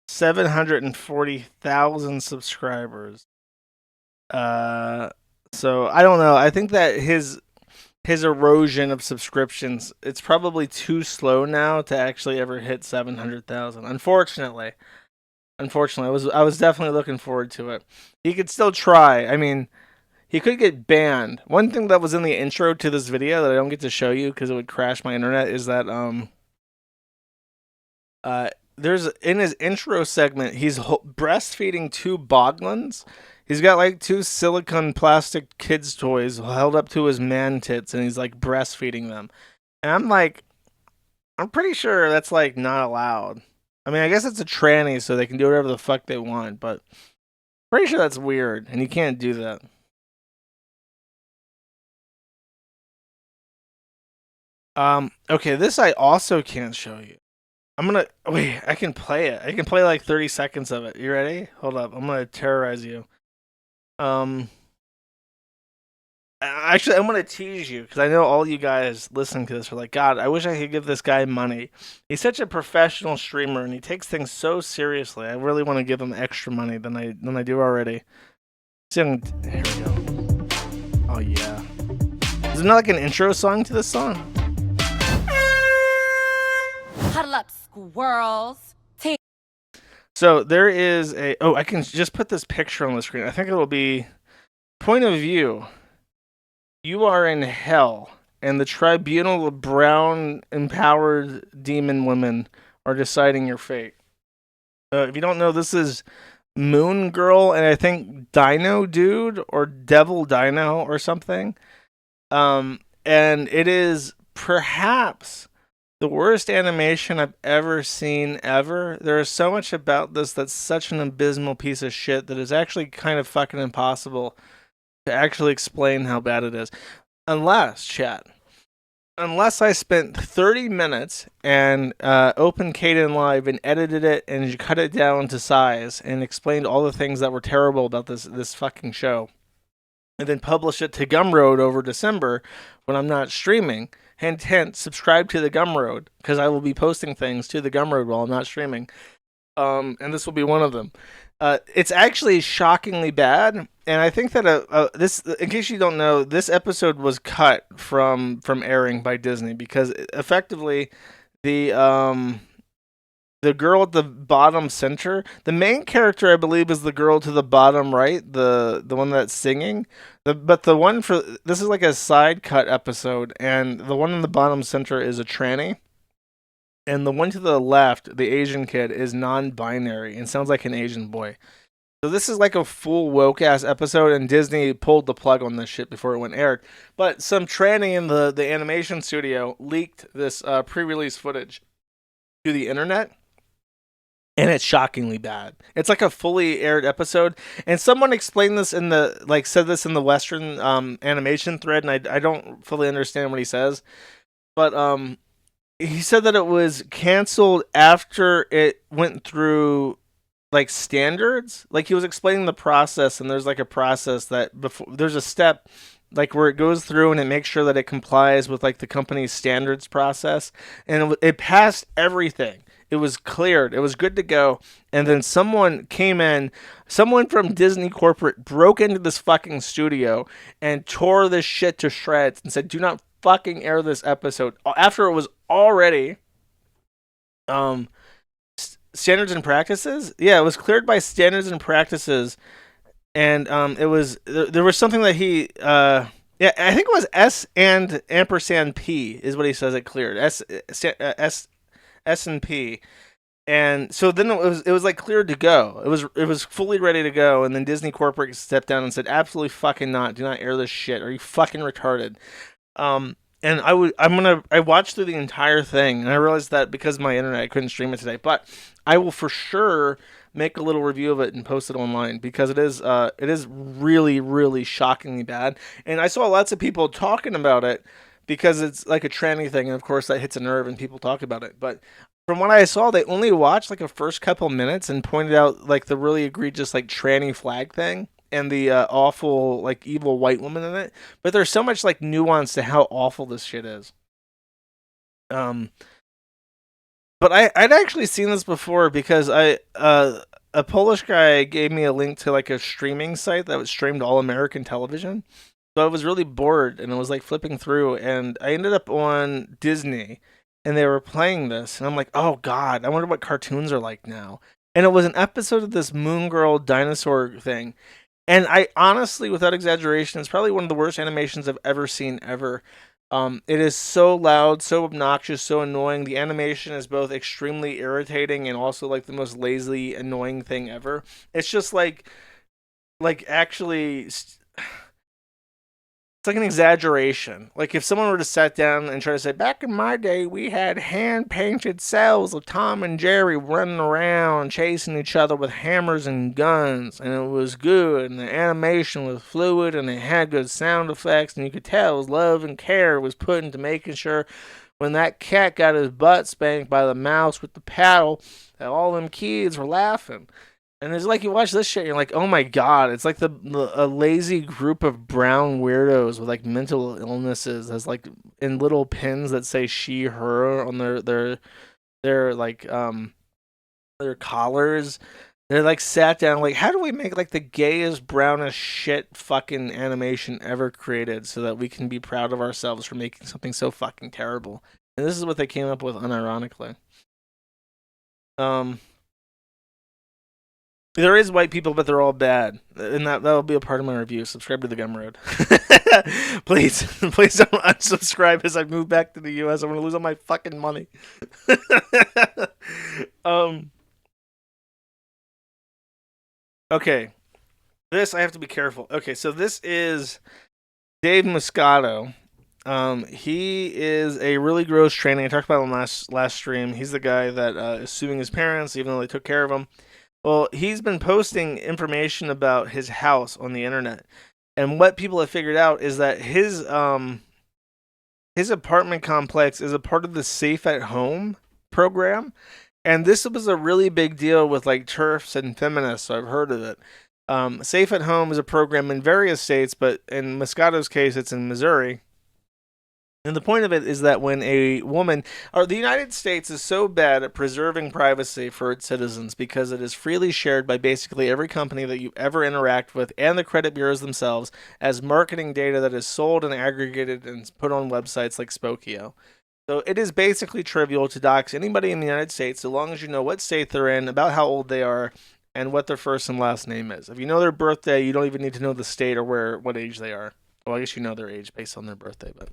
[SPEAKER 2] 740,000 subscribers. So I don't know. I think that his erosion of subscriptions, it's probably too slow now to actually ever hit 700,000. Unfortunately, I was definitely looking forward to it. He could still try. I mean, he could get banned. One thing that was in the intro to this video that I don't get to show you because it would crash my internet is that there's in his intro segment he's breastfeeding two boglins. He's got like two silicone plastic kids' toys held up to his man tits, and he's like breastfeeding them. And I'm like, I'm pretty sure that's like not allowed. I mean, I guess it's a tranny, so they can do whatever the fuck they want, but pretty sure that's weird, and you can't do that. Okay, this I also can't show you. Wait, I can play it. I can play like 30 seconds of it. You ready? Hold up. I'm gonna terrorize you. Actually, I'm gonna tease you because I know all you guys listening to this are like, God, I wish I could give this guy money. He's such a professional streamer and he takes things so seriously. I really want to give him extra money than I do already. Here we go. Oh yeah. Is it not like an intro song to this song?
[SPEAKER 4] Huddle up, squirrels.
[SPEAKER 2] So there is I can just put this picture on the screen. I think it will be point of view. You are in hell, and the tribunal of brown empowered demon women are deciding your fate. If you don't know, this is Moon Girl and I think Dino Dude or Devil Dino or something. And it is perhaps the worst animation I've ever seen ever. There is so much about this that's such an abysmal piece of shit that is actually kind of fucking impossible to actually explain how bad it is. Unless I spent 30 minutes and opened Kden Live and edited it and cut it down to size and explained all the things that were terrible about this fucking show. And then published it to Gumroad over December when I'm not streaming. Hint, subscribe to the Gumroad, because I will be posting things to the Gumroad while I'm not streaming. And this will be one of them. It's actually shockingly bad, and I think that this, in case you don't know, this episode was cut from airing by Disney because effectively the girl at the bottom center, the main character I believe is the girl to the bottom right, the one that's singing. But the one for this is like a side cut episode, and the one in the bottom center is a tranny. and the one to the left, the Asian kid, is non-binary and sounds like an Asian boy. So this is like a full woke ass episode, and Disney pulled the plug on this shit before it went aired. But some tranny in the animation studio leaked this pre-release footage to the internet, and it's shockingly bad. It's like a fully aired episode, and someone explained this in the said this in the Western animation thread, and I don't fully understand what he says, but he said that it was canceled after it went through like standards. Like he was explaining the process, and there's like a process that before there's a step like where it goes through and it makes sure that it complies with like the company's standards process, and it passed everything. It was cleared. It was good to go. And then someone came in, someone from Disney corporate broke into this fucking studio and tore this shit to shreds and said, "Do not fucking air this episode." After it was already standards and practices. Yeah, it was cleared by standards and practices, and it was there was something that he yeah, I think it was S and ampersand P is what he says it cleared. S and P. And so then it was like cleared to go. It was fully ready to go, and then Disney corporate stepped down and said, "Absolutely fucking not. Do not air this shit. Are you fucking retarded?" And I watched through the entire thing, and I realized that because of my internet I couldn't stream it today, but I will for sure make a little review of it and post it online, because it is really, really shockingly bad. And I saw lots of people talking about it because it's like a tranny thing, and of course that hits a nerve and people talk about it. But from what I saw, they only watched like the first couple minutes and pointed out like the really egregious like tranny flag thing and the awful like evil white woman in it. But there's so much like nuance to how awful this shit is. But I'd actually seen this before because a Polish guy gave me a link to like a streaming site that was streamed all American television. So I was really bored, and I was like flipping through, and I ended up on Disney, and they were playing this, and I'm like, oh god, I wonder what cartoons are like now. And it was an episode of this Moon Girl dinosaur thing, and I honestly, without exaggeration, it's probably one of the worst animations I've ever seen ever. It is so loud, so obnoxious, so annoying. The animation is both extremely irritating and also like the most lazy, annoying thing ever. It's just like actually. It's like an exaggeration. Like if someone were to sit down and try to say, back in my day, we had hand-painted cells of Tom and Jerry running around chasing each other with hammers and guns, and it was good, and the animation was fluid, and it had good sound effects, and you could tell it was love and care was put into making sure when that cat got his butt spanked by the mouse with the paddle that all them kids were laughing. And it's like you watch this shit, and you're like, oh my god, it's like a lazy group of brown weirdos with like mental illnesses as like in little pins that say she, her on their like their collars. They're like sat down like, how do we make like the gayest, brownest shit fucking animation ever created so that we can be proud of ourselves for making something so fucking terrible? And this is what they came up with unironically. There is white people, but they're all bad, and that'll be a part of my review. Subscribe to the Gumroad, please. Please don't unsubscribe as I move back to the U.S. I'm gonna lose all my fucking money. Okay, this I have to be careful. Okay, so this is Dave Moscato. He is a really gross tranny. I talked about him last stream. He's the guy that is suing his parents, even though they took care of him. Well, he's been posting information about his house on the internet, and what people have figured out is that his apartment complex is a part of the Safe at Home program, and this was a really big deal with like TERFs and feminists. So I've heard of it. Safe at Home is a program in various states, but in Moscato's case, it's in Missouri. And the point of it is that when a woman, or the United States is so bad at preserving privacy for its citizens because it is freely shared by basically every company that you ever interact with and the credit bureaus themselves as marketing data that is sold and aggregated and put on websites like Spokeo. So it is basically trivial to dox anybody in the United States so long as you know what state they're in, about how old they are, and what their first and last name is. If you know their birthday, you don't even need to know the state or what age they are. Well, I guess you know their age based on their birthday, but...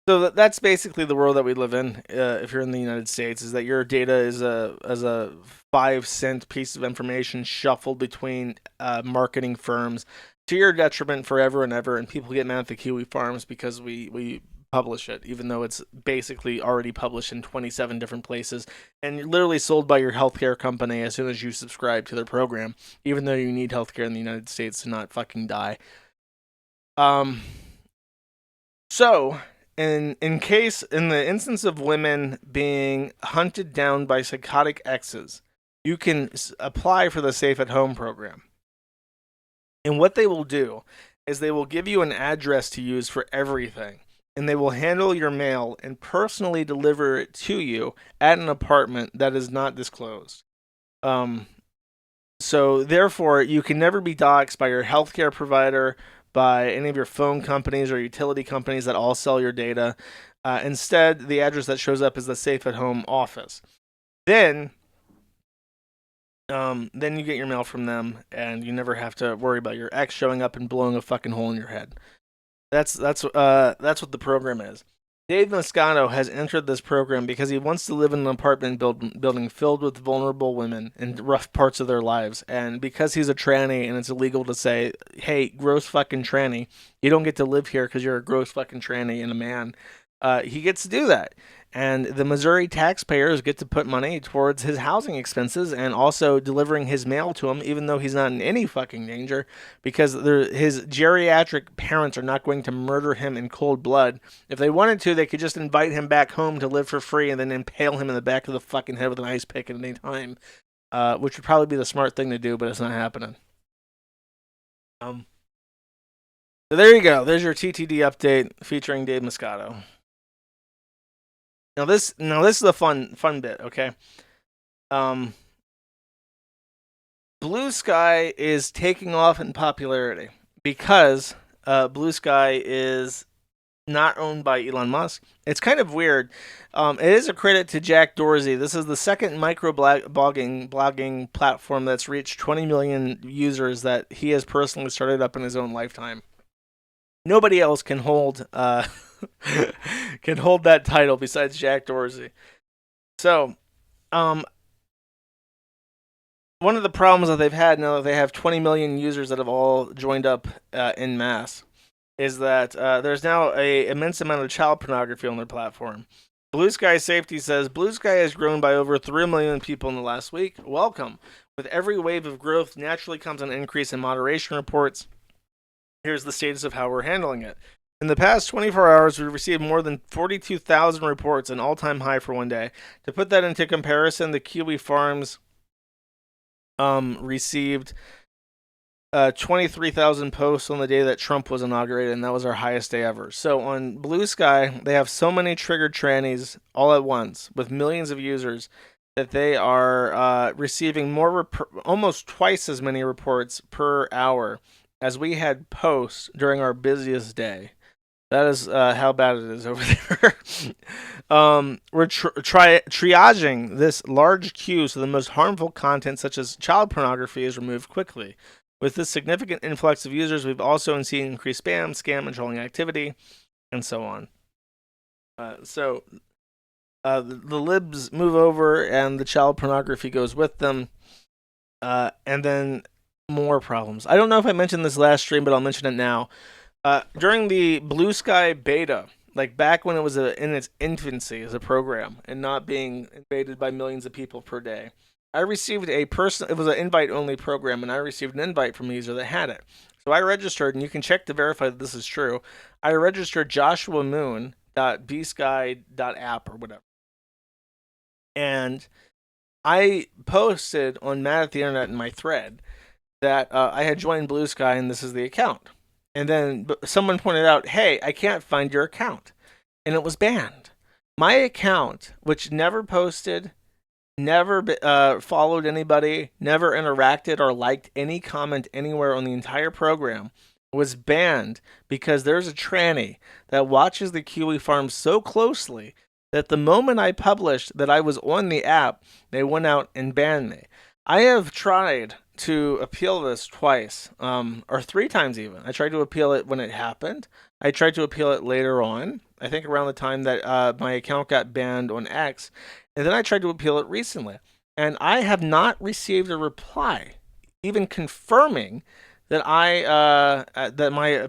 [SPEAKER 2] So that's basically the world that we live in. If you're in the United States, is that your data is a 5 cent piece of information shuffled between marketing firms to your detriment forever and ever, and people get mad at the Kiwi Farms because we publish it, even though it's basically already published in 27 different places and literally sold by your healthcare company as soon as you subscribe to their program, even though you need healthcare in the United States to not fucking die. So in the instance of women being hunted down by psychotic exes, you can apply for the Safe at Home program. And what they will do is they will give you an address to use for everything, and they will handle your mail and personally deliver it to you at an apartment that is not disclosed. So therefore, you can never be doxxed by your healthcare provider, by any of your phone companies or utility companies that all sell your data. Instead, the address that shows up is the Safe at Home office. Then you get your mail from them, and you never have to worry about your ex showing up and blowing a fucking hole in your head. That's what the program is. Dave Moscato has entered this program because he wants to live in an apartment building filled with vulnerable women in rough parts of their lives. And because he's a tranny and it's illegal to say, hey, gross fucking tranny, you don't get to live here because you're a gross fucking tranny and a man, he gets to do that. And the Missouri taxpayers get to put money towards his housing expenses and also delivering his mail to him, even though he's not in any fucking danger, because his geriatric parents are not going to murder him in cold blood. If they wanted to, they could just invite him back home to live for free and then impale him in the back of the fucking head with an ice pick at any time, which would probably be the smart thing to do, but it's not happening. So there you go. There's your TTD update featuring Dave Moscato. Now this is the fun bit, okay? Blue Sky is taking off in popularity because Blue Sky is not owned by Elon Musk. It's kind of weird. It is a credit to Jack Dorsey. This is the second blogging platform that's reached 20 million users that he has personally started up in his own lifetime. Nobody else can hold that title besides Jack Dorsey. So, one of the problems that they've had now that they have 20 million users that have all joined up en masse is that there's now an immense amount of child pornography on their platform. Blue Sky Safety says Blue Sky has grown by over 3 million people in the last week. Welcome. With every wave of growth, naturally comes an increase in moderation reports. Here's the status of how we're handling it. In the past 24 hours, we've received more than 42,000 reports, an all-time high for one day. To put that into comparison, the Kiwi Farms received 23,000 posts on the day that Trump was inaugurated, and that was our highest day ever. So on Blue Sky, they have so many triggered trannies all at once, with millions of users, that they are receiving almost twice as many reports per hour as we had posts during our busiest day. That is how bad it is over there. We're triaging this large queue so the most harmful content, such as child pornography, is removed quickly. With this significant influx of users, we've also seen increased spam, scam, and trolling activity, and so on. The libs move over, and the child pornography goes with them, and then more problems. I don't know if I mentioned this last stream, but I'll mention it now. During the Blue Sky beta, like back when it was in its infancy as a program and not being invaded by millions of people per day, I received it was an invite-only program, and I received an invite from a user that had it. So I registered, and you can check to verify that this is true. I registered joshuamoon.bsky.app or whatever. And I posted on Mad at the Internet in my thread that I had joined Blue Sky, and this is the account. And then someone pointed out, hey, I can't find your account. And it was banned. My account, which never posted, never followed anybody, never interacted or liked any comment anywhere on the entire program, was banned because there's a tranny that watches the Kiwi Farm so closely that the moment I published that I was on the app, they went out and banned me. I have tried to appeal this twice, or 3 times even. I tried to appeal it when it happened. I tried to appeal it later on, I think around the time that my account got banned on X, and then I tried to appeal it recently. And I have not received a reply, even confirming that my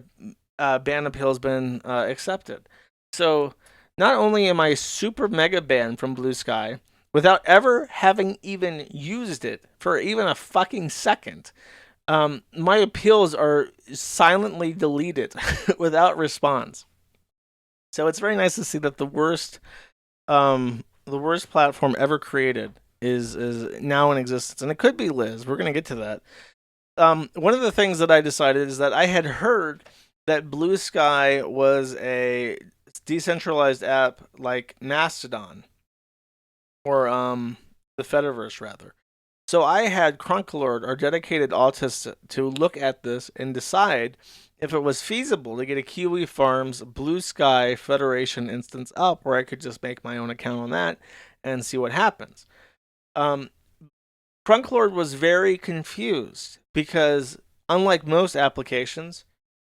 [SPEAKER 2] ban appeal has been accepted. So not only am I super mega banned from Blue Sky without ever having even used it for even a fucking second, my appeals are silently deleted without response. So it's very nice to see that the worst platform ever created is now in existence, and it could be Liz. We're gonna get to that. One of the things that I decided is that I had heard that Blue Sky was a decentralized app like Mastodon, or the Fediverse rather. So I had Crunklord, our dedicated autist, to look at this and decide if it was feasible to get a Kiwi Farms Blue Sky Federation instance up, where I could just make my own account on that and see what happens. Crunklord was very confused because, unlike most applications,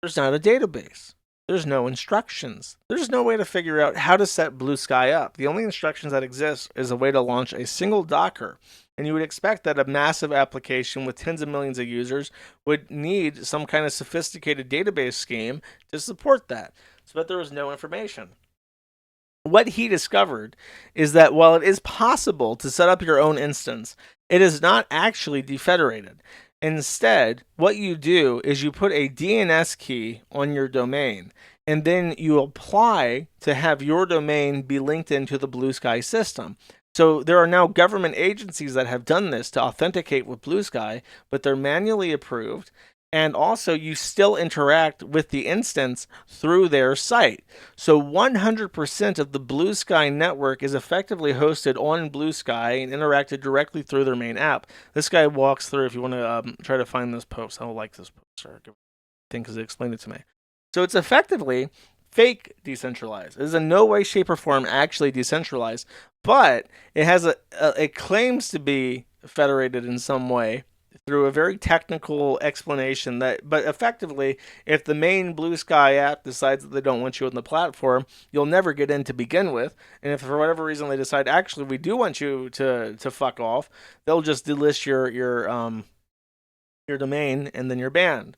[SPEAKER 2] there's not a database. There's no instructions. There's no way to figure out how to set Blue Sky up. The only instructions that exist is a way to launch a single Docker. And you would expect that a massive application with tens of millions of users would need some kind of sophisticated database scheme to support that. But there was no information. What he discovered is that while it is possible to set up your own instance, it is not actually defederated. Instead, what you do is you put a DNS key on your domain, and then you apply to have your domain be linked into the Blue Sky system. So there are now government agencies that have done this to authenticate with Blue Sky, but they're manually approved. And also, you still interact with the instance through their site. So 100% of the Blue Sky network is effectively hosted on Blue Sky and interacted directly through their main app. This guy walks through, if you want to try to find this post. I don't like this post, I think, because it explained it to me. So it's effectively fake decentralized. It is in no way, shape, or form actually decentralized, but it claims to be federated in some way through a very technical explanation but effectively, if the main Blue Sky app decides that they don't want you on the platform, you'll never get in to begin with. And if for whatever reason they decide, actually, we do want you to fuck off, they'll just delist your domain, and then you're banned.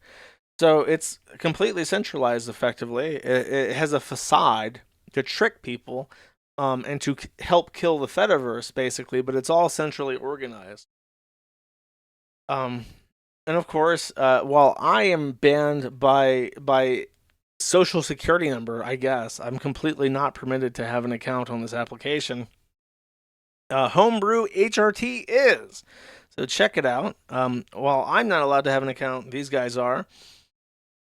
[SPEAKER 2] So it's completely centralized effectively. It has a facade to trick people and to help kill the Fediverse, basically, but it's all centrally organized. And of course, while I am banned by social security number, I guess, I'm completely not permitted to have an account on this application. Homebrew HRT is. So check it out. While I'm not allowed to have an account, these guys are.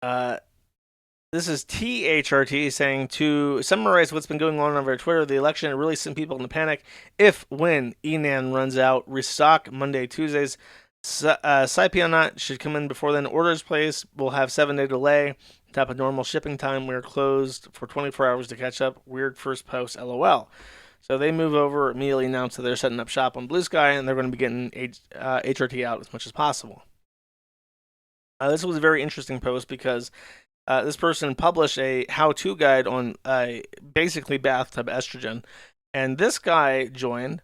[SPEAKER 2] This is THRT saying, to summarize what's been going on over Twitter, the election really sent people into panic. When Enan runs out, restock Monday, Tuesdays. Saipionot should come in before then. Orders placed will have 7-day delay. Top of normal shipping time. We're closed for 24 hours to catch up. Weird first post, LOL. So they move over, immediately announce that they're setting up shop on Blue Sky, and they're going to be getting HRT out as much as possible. This was a very interesting post because this person published a how-to guide on basically bathtub estrogen, and this guy joined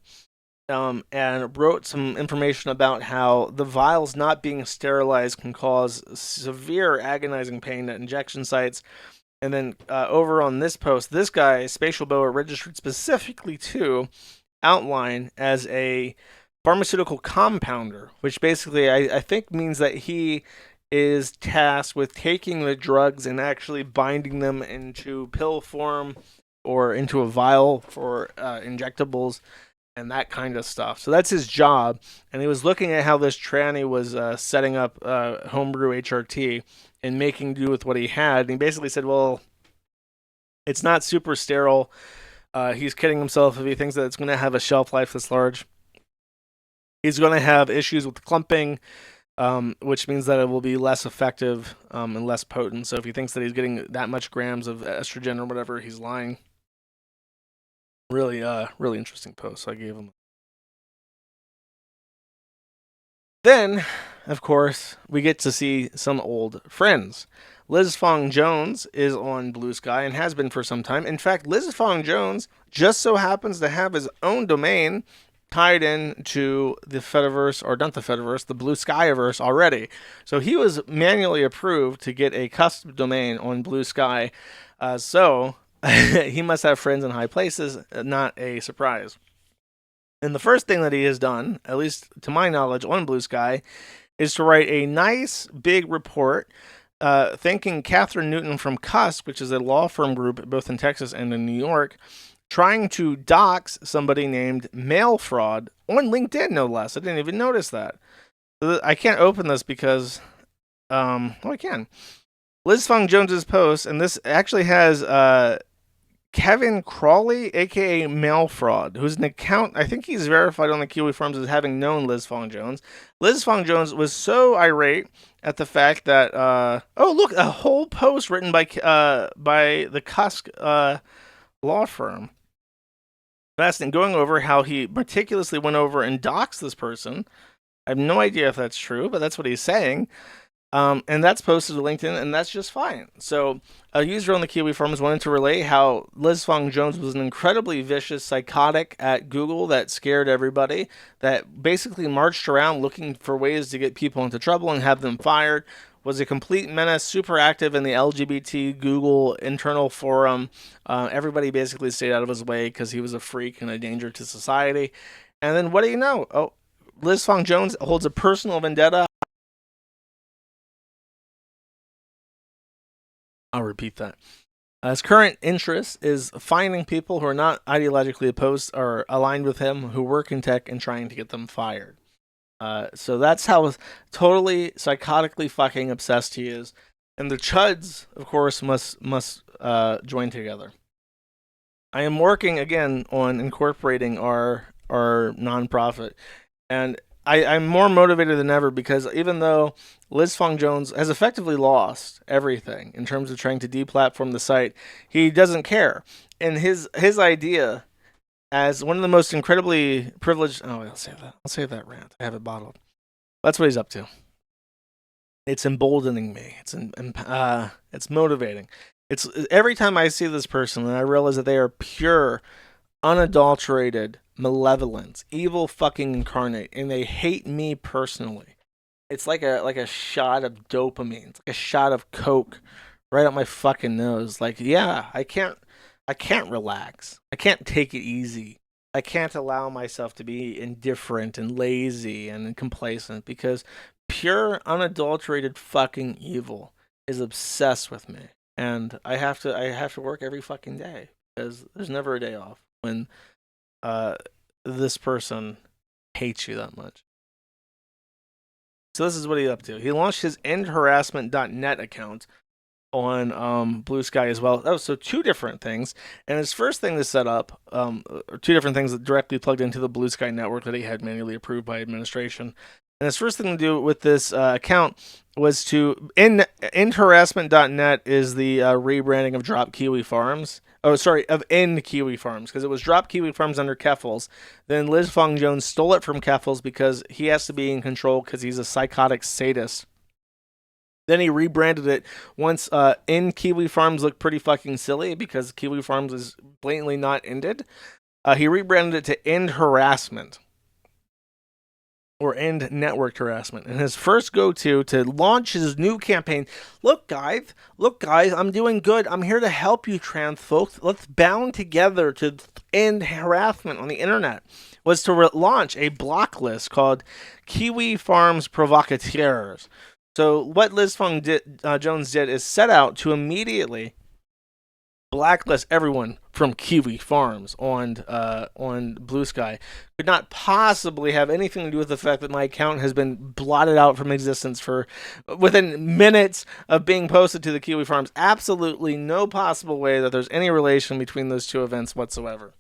[SPEAKER 2] and wrote some information about how the vials not being sterilized can cause severe agonizing pain at injection sites. And then over on this post, this guy, Spatial Boa, registered specifically to outline as a pharmaceutical compounder, which basically I think means that he is tasked with taking the drugs and actually binding them into pill form or into a vial for injectables and that kind of stuff. So that's his job. And he was looking at how this tranny was setting up Homebrew HRT and making do with what he had. And he basically said, well, it's not super sterile. He's kidding himself if he thinks that it's going to have a shelf life this large. He's going to have issues with clumping, which means that it will be less effective and less potent. So if he thinks that he's getting that much grams of estrogen or whatever, he's lying. Really interesting post. So I gave him. Then, of course, we get to see some old friends. Liz Fong Jones is on Blue Sky and has been for some time. In fact, Liz Fong Jones just so happens to have his own domain tied in to the Fediverse, or not the Fediverse, the Blue Skyverse already. So he was manually approved to get a custom domain on Blue Sky. So he must have friends in high places, not a surprise. And the first thing that he has done, at least to my knowledge, on Blue Sky, is to write a nice big report thanking Catherine Newton from Cusk, which is a law firm group both in Texas and in New York, trying to dox somebody named Mail Fraud on LinkedIn, no less. I didn't even notice that. I can't open this because, I can. Liz Fong Jones's post, and this actually has Kevin Crawley, aka Mail Fraud, who's an account. I think he's verified on the Kiwi Farms as having known Liz Fong Jones. Liz Fong Jones was so irate at the fact that oh look, a whole post written by the Cusk law firm. Fascinating, going over how he meticulously went over and doxed this person. I have no idea if that's true, but that's what he's saying. And that's posted to LinkedIn, and that's just fine. So a user on the Kiwi Farms wanted to relate how Liz Fong Jones was an incredibly vicious psychotic at Google that scared everybody, that basically marched around looking for ways to get people into trouble and have them fired, was a complete menace, super active in the LGBT Google internal forum. Everybody basically stayed out of his way because he was a freak and a danger to society. And then what do you know? Oh, Liz Fong Jones holds a personal vendetta. I'll repeat that. His current interest is finding people who are not ideologically opposed or aligned with him, who work in tech, and trying to get them fired. So that's how totally psychotically fucking obsessed he is. And the Chuds, of course, must join together. I am working again on incorporating our nonprofit, and I'm more motivated than ever because even though Liz Fong Jones has effectively lost everything in terms of trying to deplatform the site, he doesn't care. And his idea, as one of the most incredibly privileged... Oh, I'll save that rant. I have it bottled. That's what he's up to. It's emboldening me. It's motivating. It's every time I see this person and I realize that they are pure, unadulterated malevolence, evil fucking incarnate, and they hate me personally. It's like a shot of dopamine. It's like a shot of coke right up my fucking nose. Like, yeah, I can't relax. I can't take it easy. I can't allow myself to be indifferent and lazy and complacent because pure, unadulterated fucking evil is obsessed with me. And I have to work every fucking day because there's never a day off when this person hates you that much. So this is what he's up to. He launched his endharassment.net account on Blue Sky as well. Oh, so two different things. And his first thing to set up, two different things that directly plugged into the Blue Sky network that he had manually approved by administration. And his first thing to do with this account was to endharassment.net is the rebranding of Drop Kiwi Farms. Oh, sorry, of End Kiwi Farms, because it was Drop Kiwi Farms under Keffels. Then Liz Fong Jones stole it from Keffels because he has to be in control because he's a psychotic sadist. Then he rebranded it once End Kiwi Farms looked pretty fucking silly because Kiwi Farms is blatantly not ended. He rebranded it to End Harassment. Or End Network Harassment. And his first go-to to launch his new campaign, look guys, I'm doing good. I'm here to help you trans folks. Let's bound together to end harassment on the internet, was to launch a block list called Kiwi Farms Provocateurs. So what Liz Fong Jones did is set out to immediately blacklist everyone from Kiwi Farms on Blue Sky. Could not possibly have anything to do with the fact that my account has been blotted out from existence for within minutes of being posted to the Kiwi Farms. Absolutely no possible way that there's any relation between those two events whatsoever.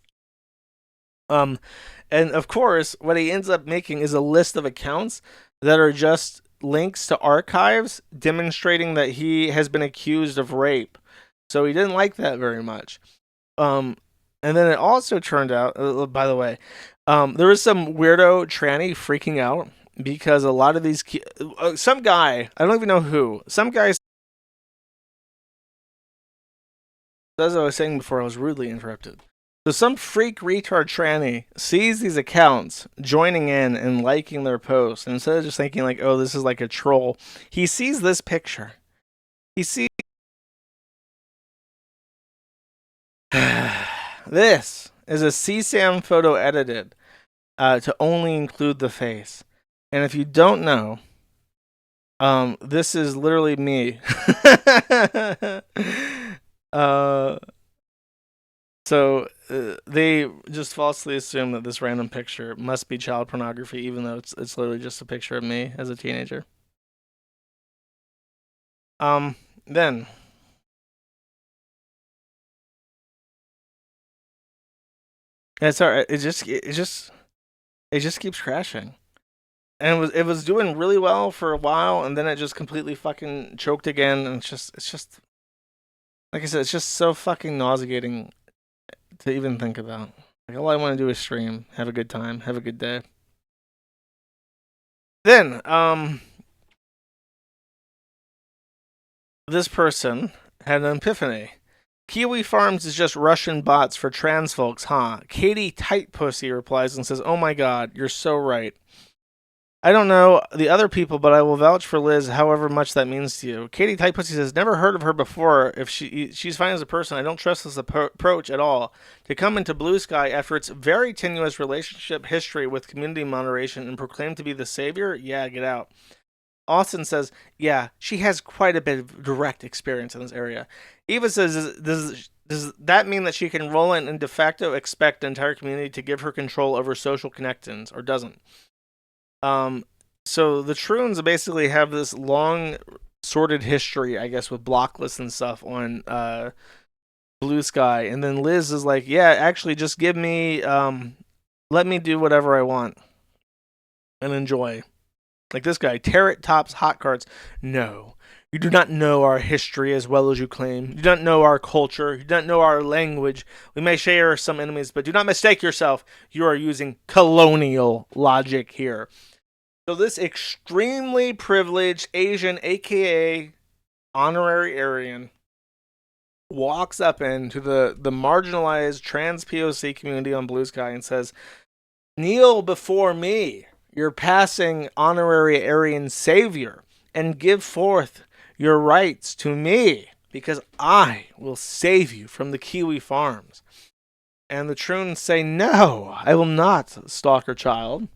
[SPEAKER 2] And of course, what he ends up making is a list of accounts that are just links to archives demonstrating that he has been accused of rape. So he didn't like that very much. And then it also turned out, by the way, there was some weirdo tranny freaking out because a lot of these some guy, I don't even know who, some guy, as I was saying before, I was rudely interrupted. So some freak retard tranny sees these accounts joining in and liking their posts, and instead of just thinking like, oh, this is like a troll, he sees this picture. He sees this is a CSAM photo edited to only include the face. And if you don't know, this is literally me. So they just falsely assume that this random picture must be child pornography, even though it's literally just a picture of me as a teenager. Then it's alright. It just keeps crashing, and it was doing really well for a while, and then it just completely fucking choked again, and it's just like I said, it's just so fucking nauseating to even think about. Like, all I want to do is stream, have a good time, have a good day. Then, this person had an epiphany. Kiwi Farms is just Russian bots for trans folks, huh? Katie Tight Pussy replies and says, oh my god, you're so right. I don't know the other people, but I will vouch for Liz, however much that means to you. Katie Tight Pussy says, never heard of her before. If she's fine as a person, I don't trust this approach at all. To come into Blue Sky after its very tenuous relationship history with community moderation and proclaim to be the savior? Yeah, get out. Austin says, yeah, she has quite a bit of direct experience in this area. Eva says, does that mean that she can roll in and de facto expect the entire community to give her control over social connections, or doesn't? So the Troons basically have this long, sordid history, I guess, with block lists and stuff on Blue Sky, and then Liz is like, yeah, actually, just give me, let me do whatever I want and enjoy. Like this guy, Tarot Tops Hot Cards. No, you do not know our history as well as you claim. You do not know our culture. You do not know our language. We may share some enemies, but do not mistake yourself. You are using colonial logic here. So this extremely privileged Asian, aka honorary Aryan, walks up into the marginalized trans POC community on Blue Sky and says, kneel before me, your passing honorary Aryan savior, and give forth your rights to me, because I will save you from the Kiwi Farms. And the Troons say, no, I will not, stalker child.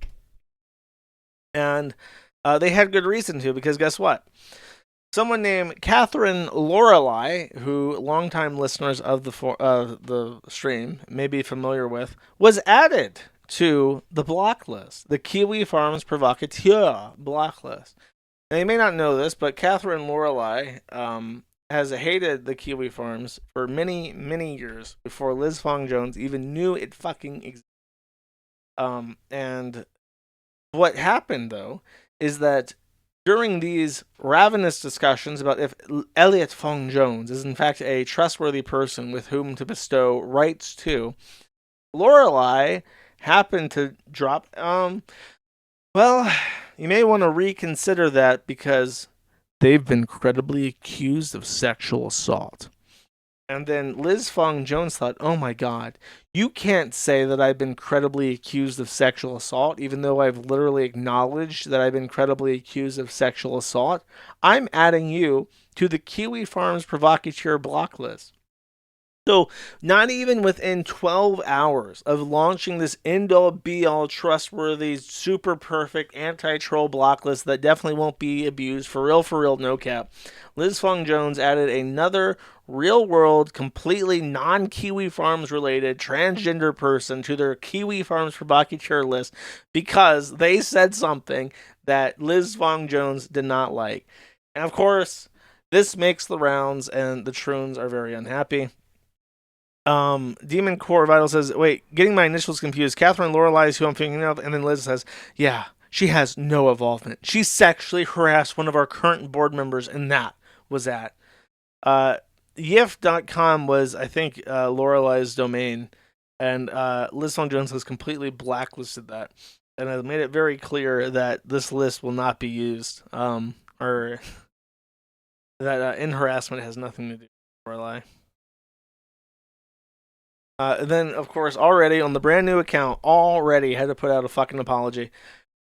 [SPEAKER 2] And they had good reason to, because guess what? Someone named Catherine Lorelei, who longtime listeners of the stream may be familiar with, was added to the block list, the Kiwi Farms Provocateur block list. And you may not know this, but Catherine Lorelei has hated the Kiwi Farms for many, many years before Liz Fong Jones even knew it fucking existed. And what happened, though, is that during these ravenous discussions about if Elliot Fong Jones is in fact a trustworthy person with whom to bestow rights to, Lorelei happened to drop, well, you may want to reconsider that because they've been credibly accused of sexual assault. And then Liz Fong Jones thought, oh my god, you can't say that I've been credibly accused of sexual assault, even though I've literally acknowledged that I've been credibly accused of sexual assault. I'm adding you to the Kiwi Farms Provocateur block list. So, not even within 12 hours of launching this end-all, be-all, trustworthy, super perfect anti-troll block list that definitely won't be abused, for real, no cap, Liz Fong Jones added another real-world, completely non-Kiwi Farms-related transgender person to their Kiwi Farms Provocateur list because they said something that Liz Fong Jones did not like. And of course, this makes the rounds, and the Troons are very unhappy. Demon Core Vital says, wait, getting my initials confused. Catherine Lorelei is who I'm thinking of, and then Liz says, yeah, she has no involvement. She sexually harassed one of our current board members, and that was that. Yif.com was, I think, Lorelei's domain, and Liz Fong Jones has completely blacklisted that. and I made it very clear that this list will not be used, or that in harassment has nothing to do with Lorelai. Then, of course, already on the brand new account, already had to put out a fucking apology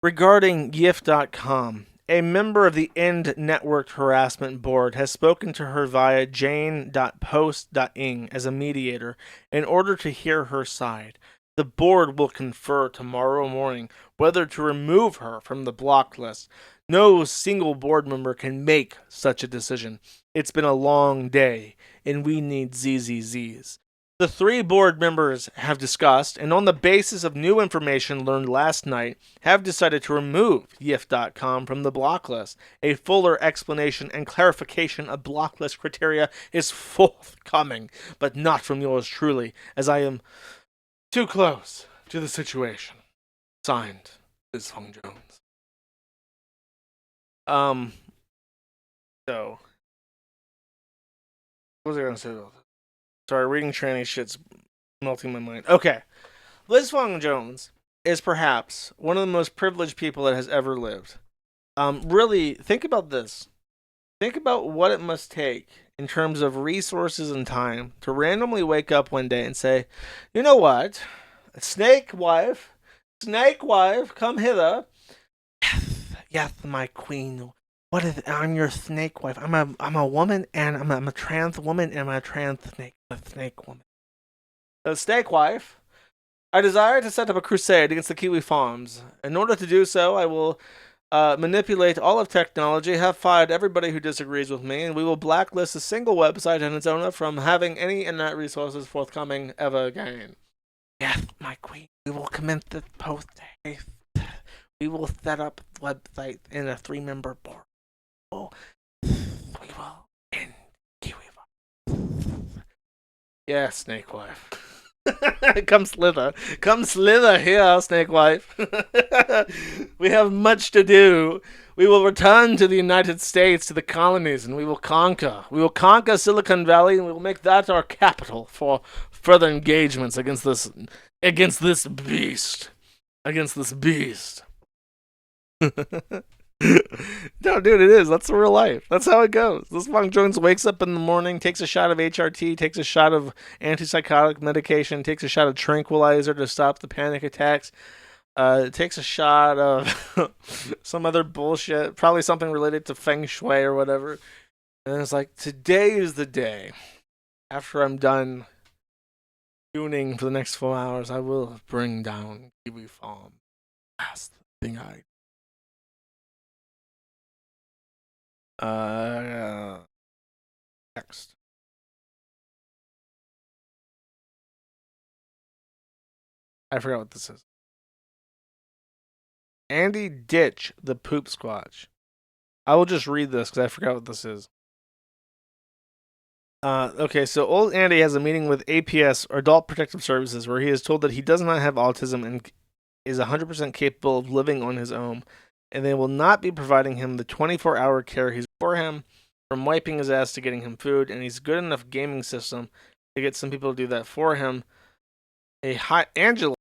[SPEAKER 2] regarding GIF.com. A member of the End Network Harassment Board has spoken to her via jane.post.ing as a mediator in order to hear her side. The board will confer tomorrow morning whether to remove her from the blocked list. No single board member can make such a decision. It's been a long day, and we need ZZZs. The 3 board members have discussed, and on the basis of new information learned last night, have decided to remove YIF.com from the block list. A fuller explanation and clarification of block list criteria is forthcoming, but not from yours truly, as I am too close to the situation. Signed, Liz Fong Jones. So, what was I going to say about that? Sorry, reading tranny shit's melting my mind. Okay. Liz Fong Jones is perhaps one of the most privileged people that has ever lived. Really, think about this. Think about what it must take in terms of resources and time to randomly wake up one day and say, you know what? Snake wife, come hither. Yes, my queen. What is? I'm your snake wife. I'm a woman, and I'm a trans woman, and I'm a trans snake woman. Snake wife, I desire to set up a crusade against the Kiwi farms. In order to do so, I will manipulate all of technology, have fired everybody who disagrees with me, and we will blacklist a single website and its owner from having any internet resources forthcoming ever again. Yes, my queen. We will commence this post haste. We will set up the website in a 3-member board. We will end Kiwi. Yeah, Snake Wife. Come slither here, Snake Wife. We have much to do. We will return to the United States, to the colonies, and we will conquer. We will conquer Silicon Valley, and we will make that our capital for further engagements against this beast. No, dude, it is. That's real life. That's how it goes. This Fong Jones wakes up in the morning, takes a shot of HRT, takes a shot of antipsychotic medication, takes a shot of tranquilizer to stop the panic attacks, takes a shot of some other bullshit, probably something related to feng shui or whatever. And it's like, today is the day. After I'm done tuning for the next 4 hours, I will bring down Kiwi Farm. Last thing I next. I forgot what this is. Andy ditch the poop squatch. I will just read this because I forgot what this is. Okay, so old Andy has a meeting with APS, or Adult Protective Services, where he is told that he does not have autism and is 100% capable of living on his own, and they will not be providing him the 24-hour care he's for him, from wiping his ass to getting him food, and he's good enough gaming system to get some people to do that for him. Angela